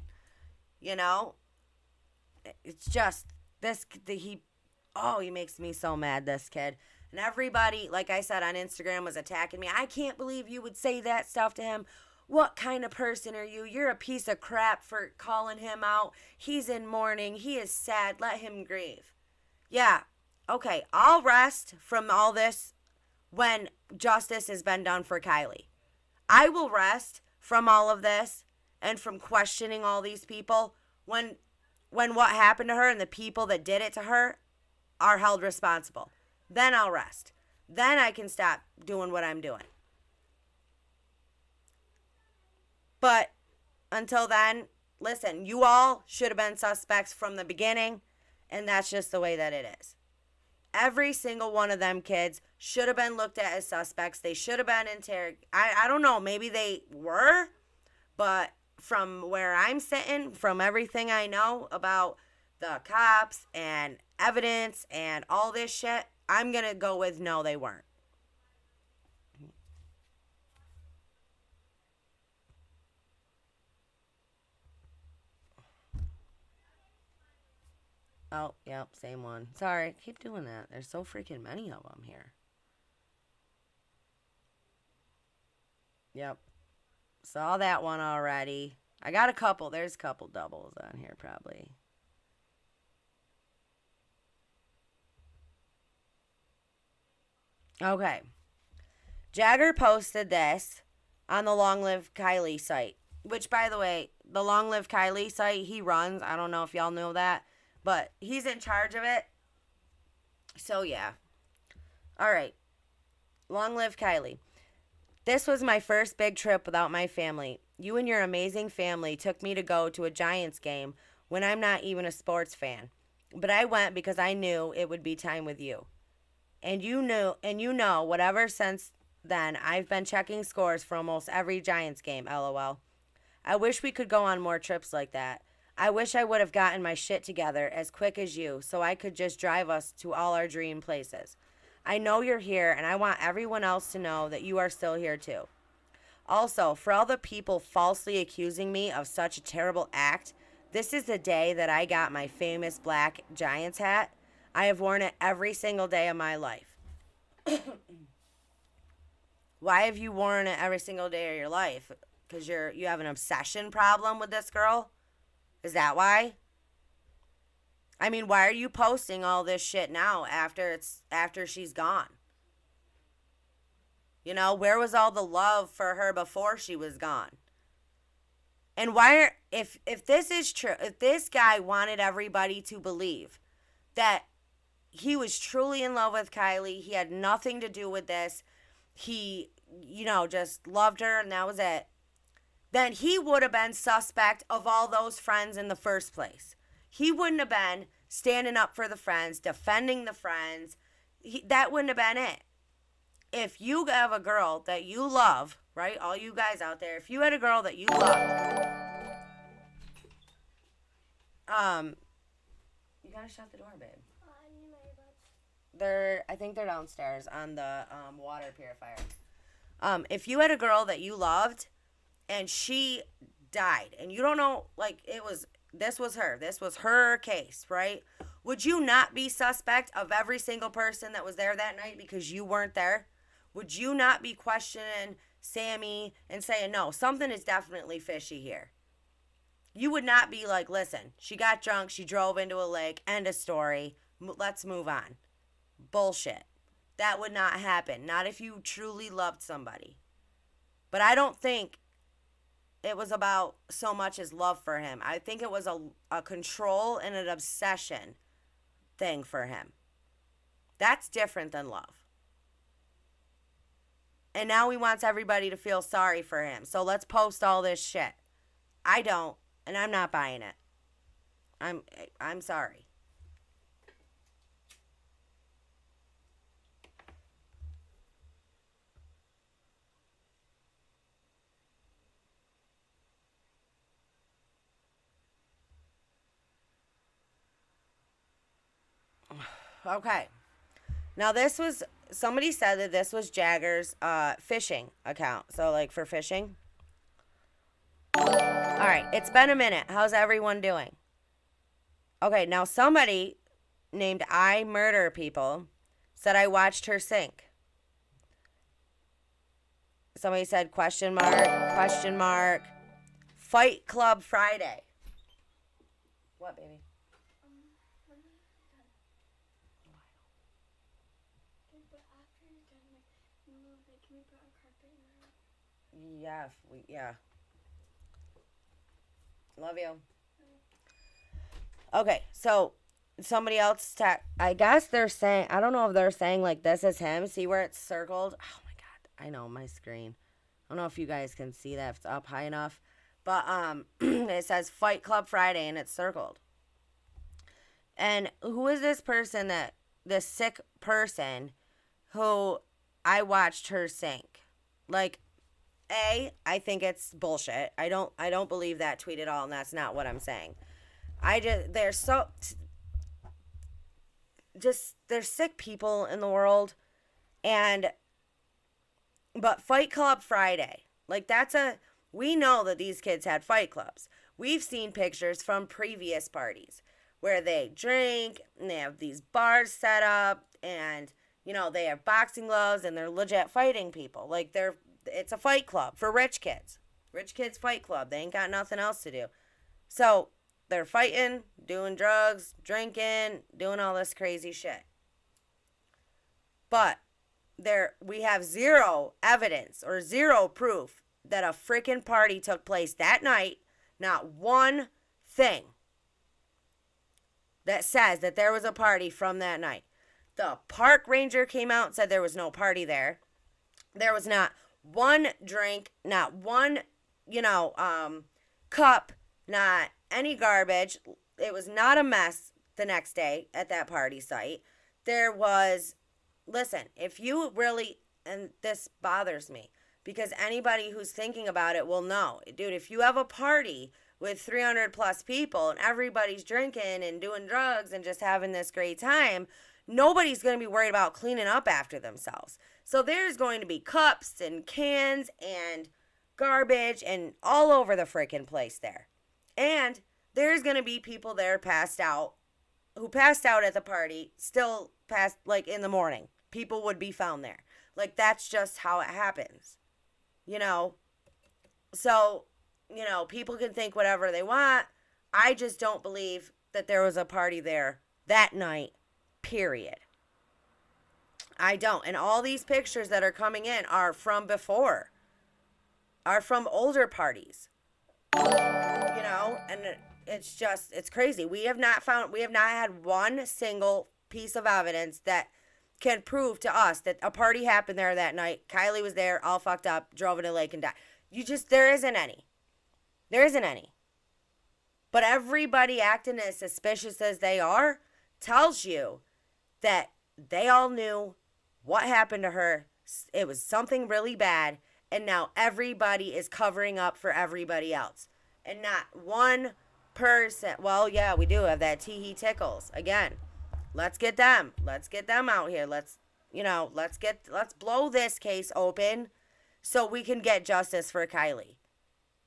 It's just, he makes me so mad, this kid. And everybody, like I said, on Instagram was attacking me. I can't believe you would say that stuff to him. What kind of person are you? You're a piece of crap for calling him out. He's in mourning. He is sad. Let him grieve. Yeah. Okay. I'll rest from all this when justice has been done for Kiely. I will rest from all of this and from questioning all these people when what happened to her and the people that did it to her are held responsible. Then I'll rest. Then I can stop doing what I'm doing. But until then, listen, you all should have been suspects from the beginning, and that's just the way that it is. Every single one of them kids should have been looked at as suspects. They should have been interrogated. I don't know, maybe they were, but from where I'm sitting, from everything I know about the cops and evidence and all this shit, I'm going to go with no, they weren't. Oh, yep, same one. Sorry, keep doing that. There's so freaking many of them here. Yep. Saw that one already. I got a couple. There's a couple doubles on here probably. Okay. Jagger posted this on the Long Live Kiely site, which, by the way, the Long Live Kiely site he runs. I don't know if y'all know that, but he's in charge of it. So, yeah. All right. Long live Kiely. This was my first big trip without my family. You and your amazing family took me to go to a Giants game when I'm not even a sports fan. But I went because I knew it would be time with you. And whatever since then, I've been checking scores for almost every Giants game, lol. I wish we could go on more trips like that. I wish I would have gotten my shit together as quick as you so I could just drive us to all our dream places. I know you're here, and I want everyone else to know that you are still here too. Also, for all the people falsely accusing me of such a terrible act, this is the day that I got my famous black Giants hat. I have worn it every single day of my life. Why have you worn it every single day of your life? Because you have an obsession problem with this girl? Is that why? I mean, why are you posting all this shit now after she's gone? You know, where was all the love for her before she was gone? And if this is true, if this guy wanted everybody to believe that he was truly in love with Kiely, he had nothing to do with this, he, just loved her and that was it, then he would have been suspect of all those friends in the first place. He wouldn't have been standing up for the friends, defending the friends. That wouldn't have been it. If you have a girl that you love, right, all you guys out there, if you had a girl that you loved, you gotta shut the door, babe. I need my earbuds. I think they're downstairs on the water purifier. If you had a girl that you loved and she died and you don't know, like, this was her case, right? Would you not be suspect of every single person that was there that night because you weren't there? Would you not be questioning Sammy and saying, no, something is definitely fishy here? You would not be like, listen, she got drunk, she drove into a lake, end of story, let's move on. Bullshit. That would not happen. Not if you truly loved somebody. But I don't think it was about so much as love for him. I think it was a control and an obsession thing for him. That's different than love. And now he wants everybody to feel sorry for him. So let's post all this shit. I don't, and I'm not buying it. I'm sorry. Okay. Now somebody said that this was Jagger's fishing account. So like for fishing. All right. It's been a minute. How's everyone doing? Okay. Now somebody named I Murder People said I watched her sink. Somebody said question mark. Fight Club Friday. What, baby? Yeah. Love you. Okay, so somebody else I guess they're saying, I don't know if they're saying like this is him. See where it's circled? Oh my god, I know my screen. I don't know if you guys can see that if it's up high enough. But it says Fight Club Friday and it's circled. And who is this person this sick person who I watched her sink? Like, I think it's bullshit. I don't believe that tweet at all, and that's not what I'm saying. There's sick people in the world, but Fight Club Friday, like we know that these kids had fight clubs. We've seen pictures from previous parties where they drink and they have these bars set up and, they have boxing gloves and they're legit fighting people. Like it's a fight club for rich kids, Rich kids fight club. They ain't got nothing else to do. So they're fighting, doing drugs, drinking, doing all this crazy shit. But we have zero evidence or zero proof that a freaking party took place that night. Not one thing that says that there was a party from that night. The park ranger came out and said there was no party there. There was not one drink, not one, cup, not any garbage. It was not a mess the next day at that party site. There was, listen, if you really, and this bothers me, because anybody who's thinking about it will know. Dude, if you have a party with 300 plus people and everybody's drinking and doing drugs and just having this great time, nobody's going to be worried about cleaning up after themselves. So there's going to be cups and cans and garbage and all over the freaking place there. And there's going to be people there who passed out at the party, still passed, like, in the morning. People would be found there. Like, that's just how it happens. So, people can think whatever they want. I just don't believe that there was a party there that night, period. I don't. And all these pictures that are coming in are from before, are from older parties, and it's crazy. We have not had one single piece of evidence that can prove to us that a party happened there that night. Kiely was there, all fucked up, drove in a lake and died. There isn't any. There isn't any. But everybody acting as suspicious as they are tells you that they all knew what happened to her. It was something really bad, and now everybody is covering up for everybody else. And not one person. Well, yeah, we do have that Teehee Tickles. Again, let's get them. Let's get them out here. Let's blow this case open so we can get justice for Kiely.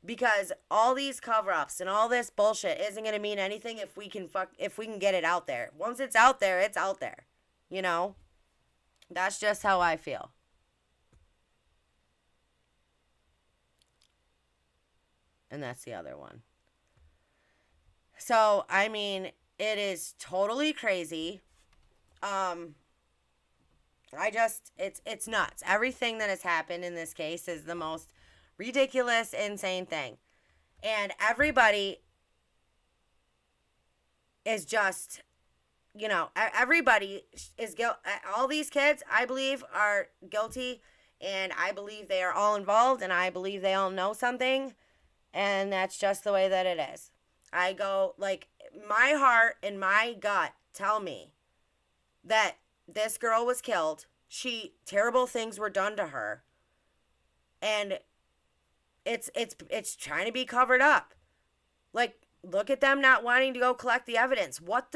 Because all these cover-ups and all this bullshit isn't going to mean anything if we can get it out there. Once it's out there, it's out there. That's just how I feel. And that's the other one. So, I mean, it is totally crazy. It's nuts. Everything that has happened in this case is the most ridiculous, insane thing. And everybody is just, everybody is guilty. All these kids, I believe, are guilty. And I believe they are all involved. And I believe they all know something. And that's just the way that it is. I go, my heart and my gut tell me that this girl was killed. Terrible things were done to her. And it's trying to be covered up. Look at them not wanting to go collect the evidence. What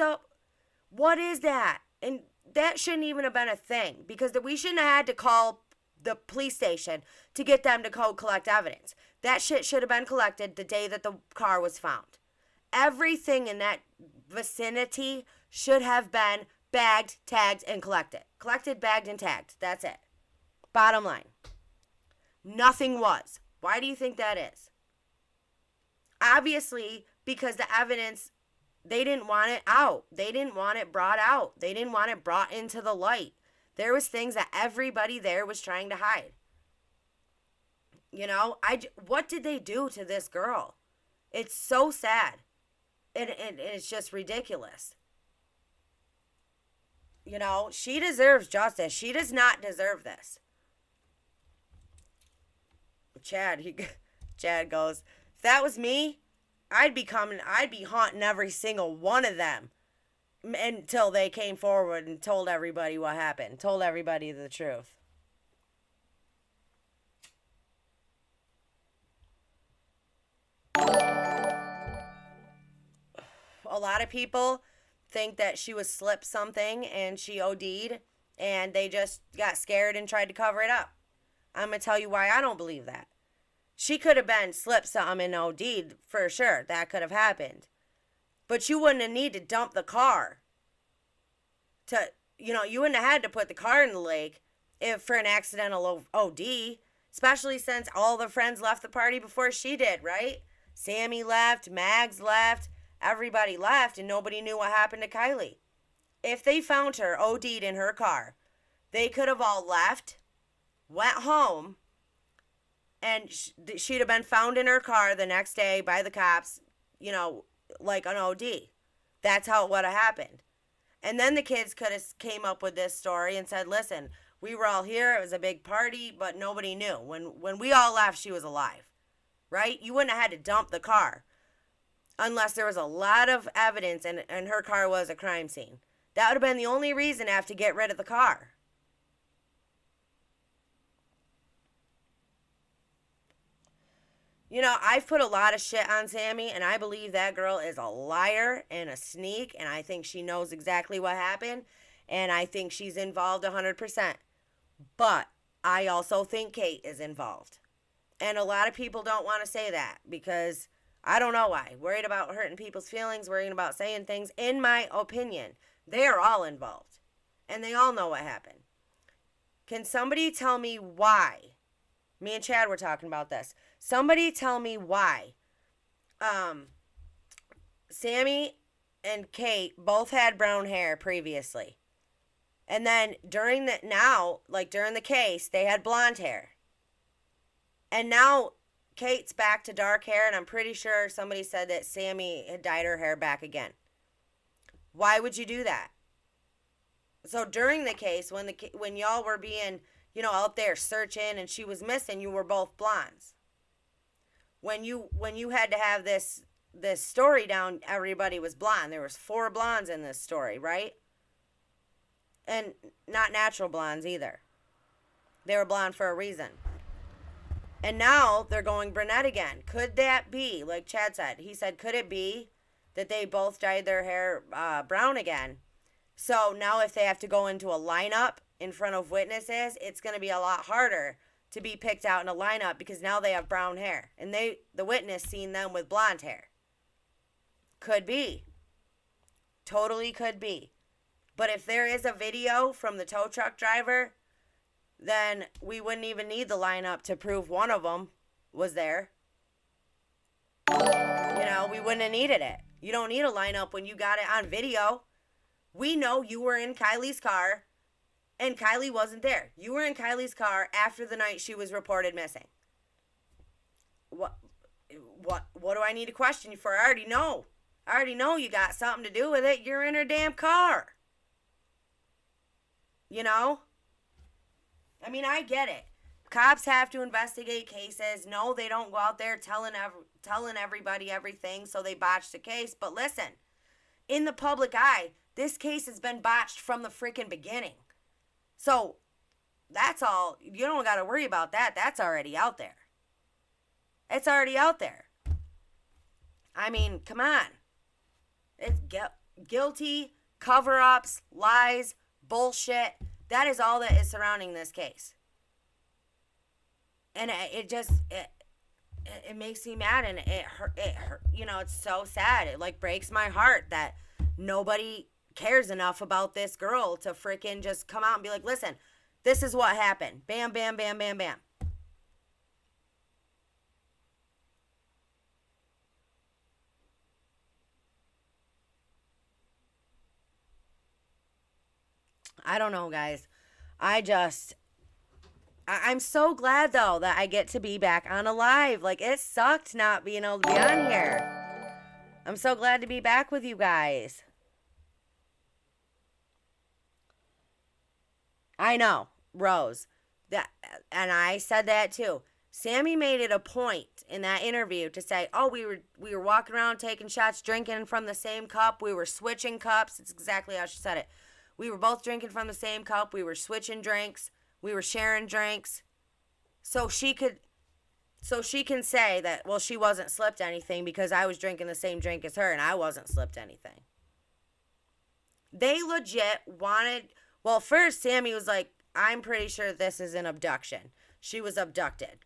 is that? And that shouldn't even have been a thing, because we shouldn't have had to call the police station to get them to go collect evidence. That shit should have been collected the day that the car was found. Everything in that vicinity should have been bagged, tagged, and collected. Collected, bagged, and tagged. That's it. Bottom line. Nothing was. Why do you think that is? Obviously, because the evidence, they didn't want it out. They didn't want it brought out. They didn't want it brought into the light. There was things that everybody there was trying to hide. What did they do to this girl? It's so sad. And it's just ridiculous. She deserves justice. She does not deserve this. Chad goes, if that was me, I'd be haunting every single one of them until they came forward and told everybody what happened, told everybody the truth. A lot of people think that she was slipped something and she OD'd and they just got scared and tried to cover it up. I'm going to tell you why I don't believe that. She could have been slipped something and OD'd for sure. That could have happened. But you wouldn't have needed to dump the car. You wouldn't have had to put the car in the lake for an accidental OD. Especially since all the friends left the party before she did, right? Sammy left, Mags left, everybody left, and nobody knew what happened to Kiely. If they found her OD'd in her car, they could have all left, went home, and she'd have been found in her car the next day by the cops, like an OD. That's how it would have happened. And then the kids could have came up with this story and said, listen, we were all here. It was a big party, but nobody knew. When we all left, she was alive, right? You wouldn't have had to dump the car unless there was a lot of evidence and her car was a crime scene. That would have been the only reason to have to get rid of the car. I've put a lot of shit on Sammy, and I believe that girl is a liar and a sneak, and I think she knows exactly what happened, and I think she's involved 100%. But I also think Kate is involved. And a lot of people don't want to say that because I don't know why. Worried about hurting people's feelings, worrying about saying things. In my opinion, they are all involved, and they all know what happened. Can somebody tell me why? Me and Chad were talking about this. Somebody tell me why Sammy and Kate both had brown hair previously. And then during the case, they had blonde hair. And now Kate's back to dark hair, and I'm pretty sure somebody said that Sammy had dyed her hair back again. Why would you do that? So during the case, when y'all were being, out there searching and she was missing, you were both blondes. When you had to have this story down, everybody was blonde. There was 4 blondes in this story, right? And not natural blondes either. They were blonde for a reason. And now they're going brunette again. Could that be, like Chad said, he said, could it be that they both dyed their hair brown again? So now if they have to go into a lineup in front of witnesses, it's going to be a lot harder to be picked out in a lineup because now they have brown hair. And the witness seen them with blonde hair. Could be. Totally could be. But if there is a video from the tow truck driver, then we wouldn't even need the lineup to prove one of them was there. We wouldn't have needed it. You don't need a lineup when you got it on video. We know you were in Kiely's car and Kiely wasn't there. You were in Kiely's car after the night she was reported missing. What do I need to question you for? I already know. I already know you got something to do with it. You're in her damn car. I mean, I get it. Cops have to investigate cases. No, they don't go out there telling everybody everything, so they botch the case. But listen, in the public eye, this case has been botched from the freaking beginning. So that's all. You don't got to worry about that. That's already out there. It's already out there. I mean, come on. It's guilty, cover-ups, lies, bullshit. That is all that is surrounding this case. And it makes me mad, and it hurt, it's so sad. It breaks my heart that nobody cares enough about this girl to freaking just come out and be like, listen, this is what happened. Bam, bam, bam, bam, bam. I don't know, guys. I'm so glad, though, that I get to be back on Alive. It sucked not being able to be on here. I'm so glad to be back with you guys. I know, Rose. And I said that, too. Sammy made it a point in that interview to say, oh, we were walking around taking shots, drinking from the same cup. We were switching cups. It's exactly how she said it. We were both drinking from the same cup. We were switching drinks. We were sharing drinks. So she can say that, well, she wasn't slipped anything because I was drinking the same drink as her and I wasn't slipped anything. They legit wanted, well, first Sammy was like, I'm pretty sure this is an abduction. She was abducted.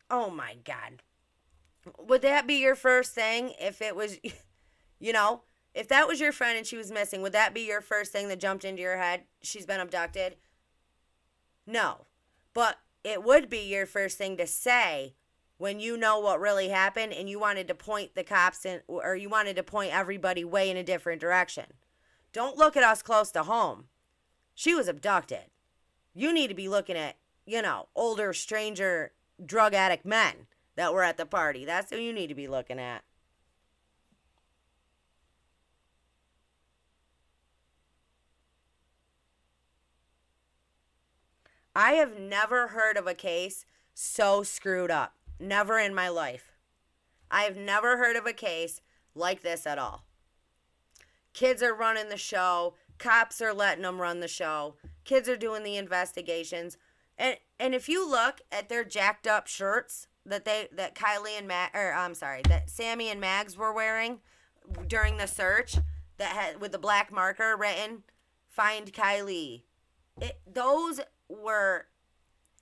Oh my God. Would that be your first thing if it was, if that was your friend and she was missing, would that be your first thing that jumped into your head? She's been abducted? No. But it would be your first thing to say when you know what really happened and you wanted to point the cops in, or you wanted to point everybody way in a different direction. Don't look at us close to home. She was abducted. You need to be looking at, older, stranger, drug addict men that were at the party. That's who you need to be looking at. I have never heard of a case so screwed up. Never in my life. I have never heard of a case like this at all. Kids are running the show. Cops are letting them run the show. Kids are doing the investigations. And if you look at their jacked up shirts that Kiely and that Sammy and Mags were wearing during the search, that had with the black marker written "Find Kiely," those were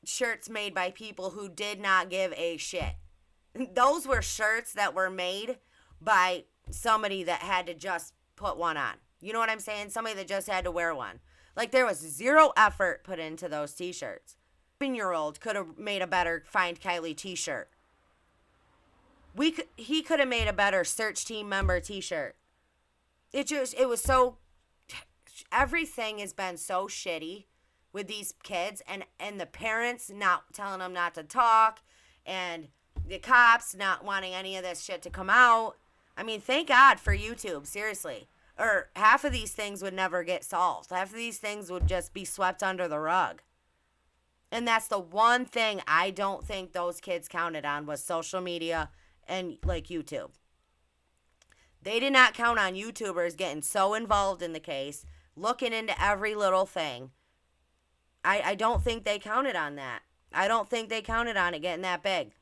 shirts made by people who did not give a shit. Those were shirts that were made by somebody that had to just put one on. You know what I'm saying? Somebody that just had to wear one. Like, there was zero effort put into those t-shirts. 7-year-old could have made a better Find Kiely t-shirt. He could have made a better search team member t-shirt. It was so, everything has been so shitty with these kids, and the parents not telling them not to talk, and the cops not wanting any of this shit to come out. I mean, thank God for YouTube, seriously. Or half of these things would never get solved. Half of these things would just be swept under the rug. And that's the one thing I don't think those kids counted on, was social media and like YouTube. They did not count on YouTubers getting so involved in the case, looking into every little thing. I don't think they counted on that. I don't think they counted on it getting that big.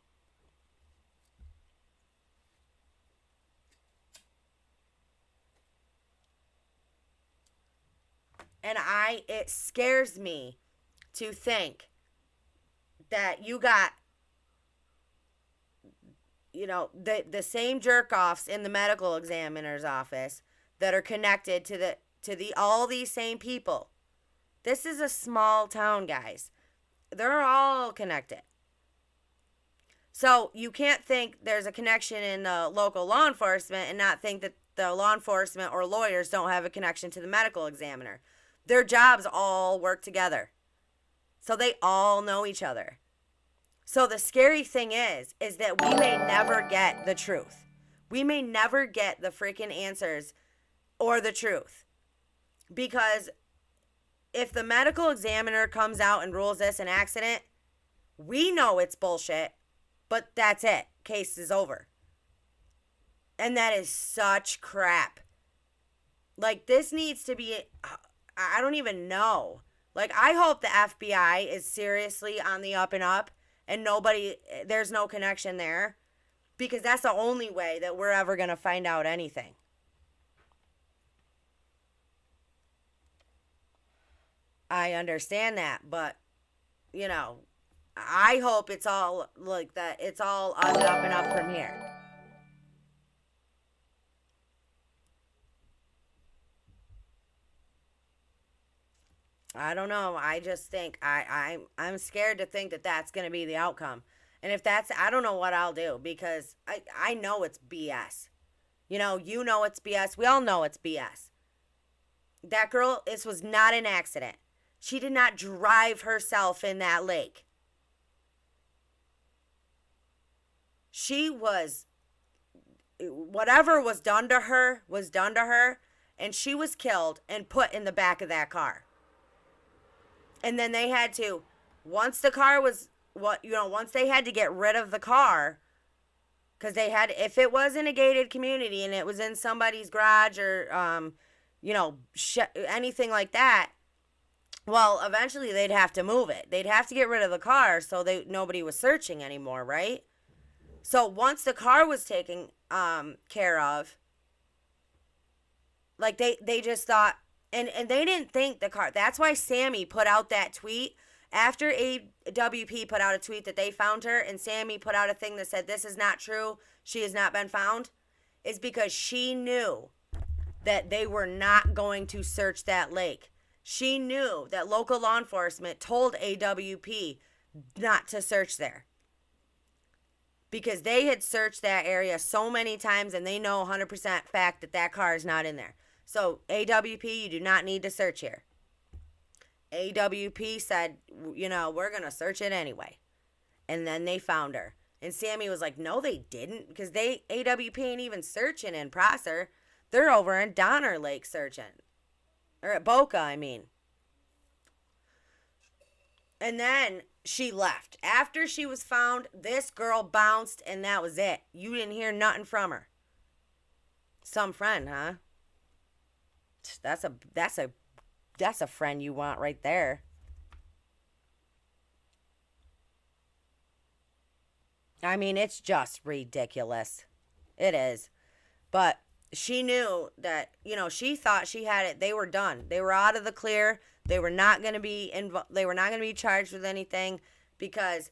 And it scares me to think that you got, the same jerk-offs in the medical examiner's office that are connected to all these same people. This is a small town, guys. They're all connected. So you can't think there's a connection in the local law enforcement and not think that the law enforcement or lawyers don't have a connection to the medical examiner. Their jobs all work together. So they all know each other. So the scary thing is that we may never get the truth. We may never get the freaking answers or the truth. Because if the medical examiner comes out and rules this an accident, we know it's bullshit, but that's it. Case is over. And that is such crap. Like, this needs to be, I don't even know. Like, I hope the FBI is seriously on the up and up and there's no connection there, because that's the only way that we're ever going to find out anything. I understand that, but, I hope it's all like that. It's all on the up and up from here. I don't know. I just think I'm scared to think that that's going to be the outcome. And if that's, I don't know what I'll do, because I know it's BS. You know it's BS. We all know it's BS. That girl, this was not an accident. She did not drive herself in that lake. She was, whatever was done to her, and she was killed and put in the back of that car. And then they had to, once the car was, once they had to get rid of the car, because they had, if it was in a gated community and it was in somebody's garage or, anything like that, well, eventually they'd have to move it. They'd have to get rid of the car so nobody was searching anymore, right? So once the car was taken care of, like they just thought, and they didn't think the car. That's why Sammy put out that tweet after AWP put out a tweet that they found her, and Sammy put out a thing that said, "This is not true. She has not been found," is because she knew that they were not going to search that lake. She knew that local law enforcement told AWP not to search there. Because they had searched that area so many times and they know 100% fact that that car is not in there. So, AWP, you do not need to search here. AWP said, you know, we're going to search it anyway. And then they found her. And Sammy was like, no, they didn't. Because AWP ain't even searching in Prosser. They're over in Donner Lake searching. Or at Boca, I mean. And then she left. After she was found, this girl bounced and that was it. You didn't hear nothing from her. Some friend, huh? That's a friend you want right there. I mean, it's just ridiculous. It is. But she knew that, you know, she thought she had it. They were done. They were out of the clear. They were not going to be they were not going to be charged with anything because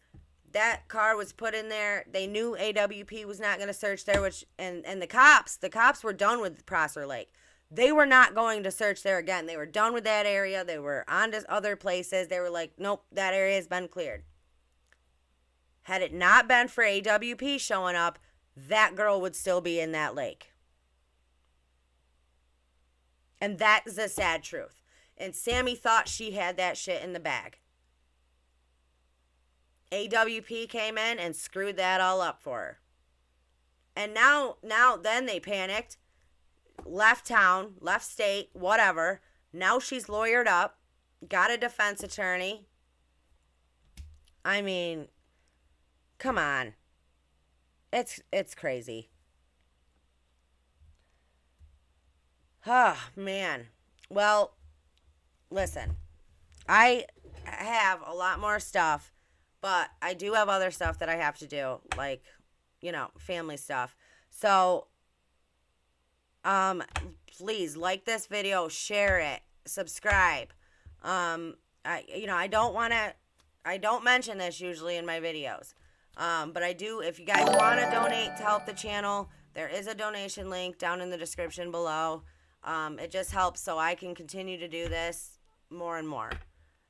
that car was put in there. They knew AWP was not going to search there, which and the cops were done with Prosser Lake. They were not going to search there again. They were done with that area. They were on to other places. They were like, nope, that area has been cleared. Had it not been for AWP showing up, that girl would still be in that lake. And that's the sad truth. And Sammy thought she had that shit in the bag. AWP came in and screwed that all up for her. And then they panicked, left town, left state, whatever. Now she's lawyered up, got a defense attorney. I mean, come on. It's crazy. Oh, man. Well, listen, I have a lot more stuff, but I do have other stuff that I have to do, like, you know, family stuff. So, please like this video, share it, subscribe. I don't mention this usually in my videos. But I do, if you guys want to donate to help the channel, there is a donation link down in the description below. It just helps so I can continue to do this more and more.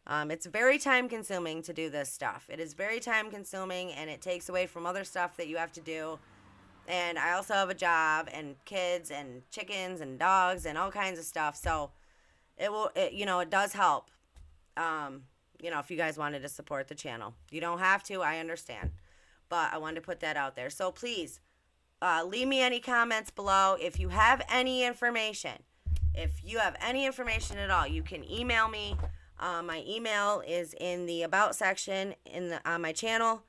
It's very time consuming to do this stuff. It is very time consuming and it takes away from other stuff that you have to do. And I also have a job and kids and chickens and dogs and all kinds of stuff. So it does help. If you guys wanted to support the channel, you don't have to, I understand, but I wanted to put that out there. So please, leave me any comments below. If you have any information at all, you can email me. My email is in the about section on my channel.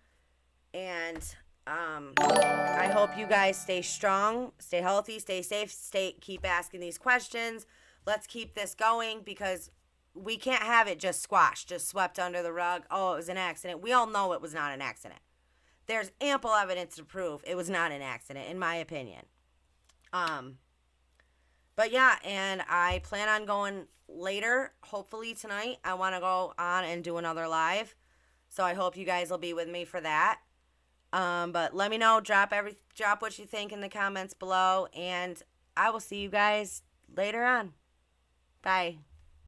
And I hope you guys stay strong, stay healthy, stay safe, keep asking these questions. Let's keep this going because we can't have it just squashed, just swept under the rug. Oh, it was an accident. We all know it was not an accident. There's ample evidence to prove it was not an accident, in my opinion. But yeah, and I plan on going later, hopefully tonight. I want to go on and do another live. So I hope you guys will be with me for that. But let me know, drop what you think in the comments below, and I will see you guys later on. Bye.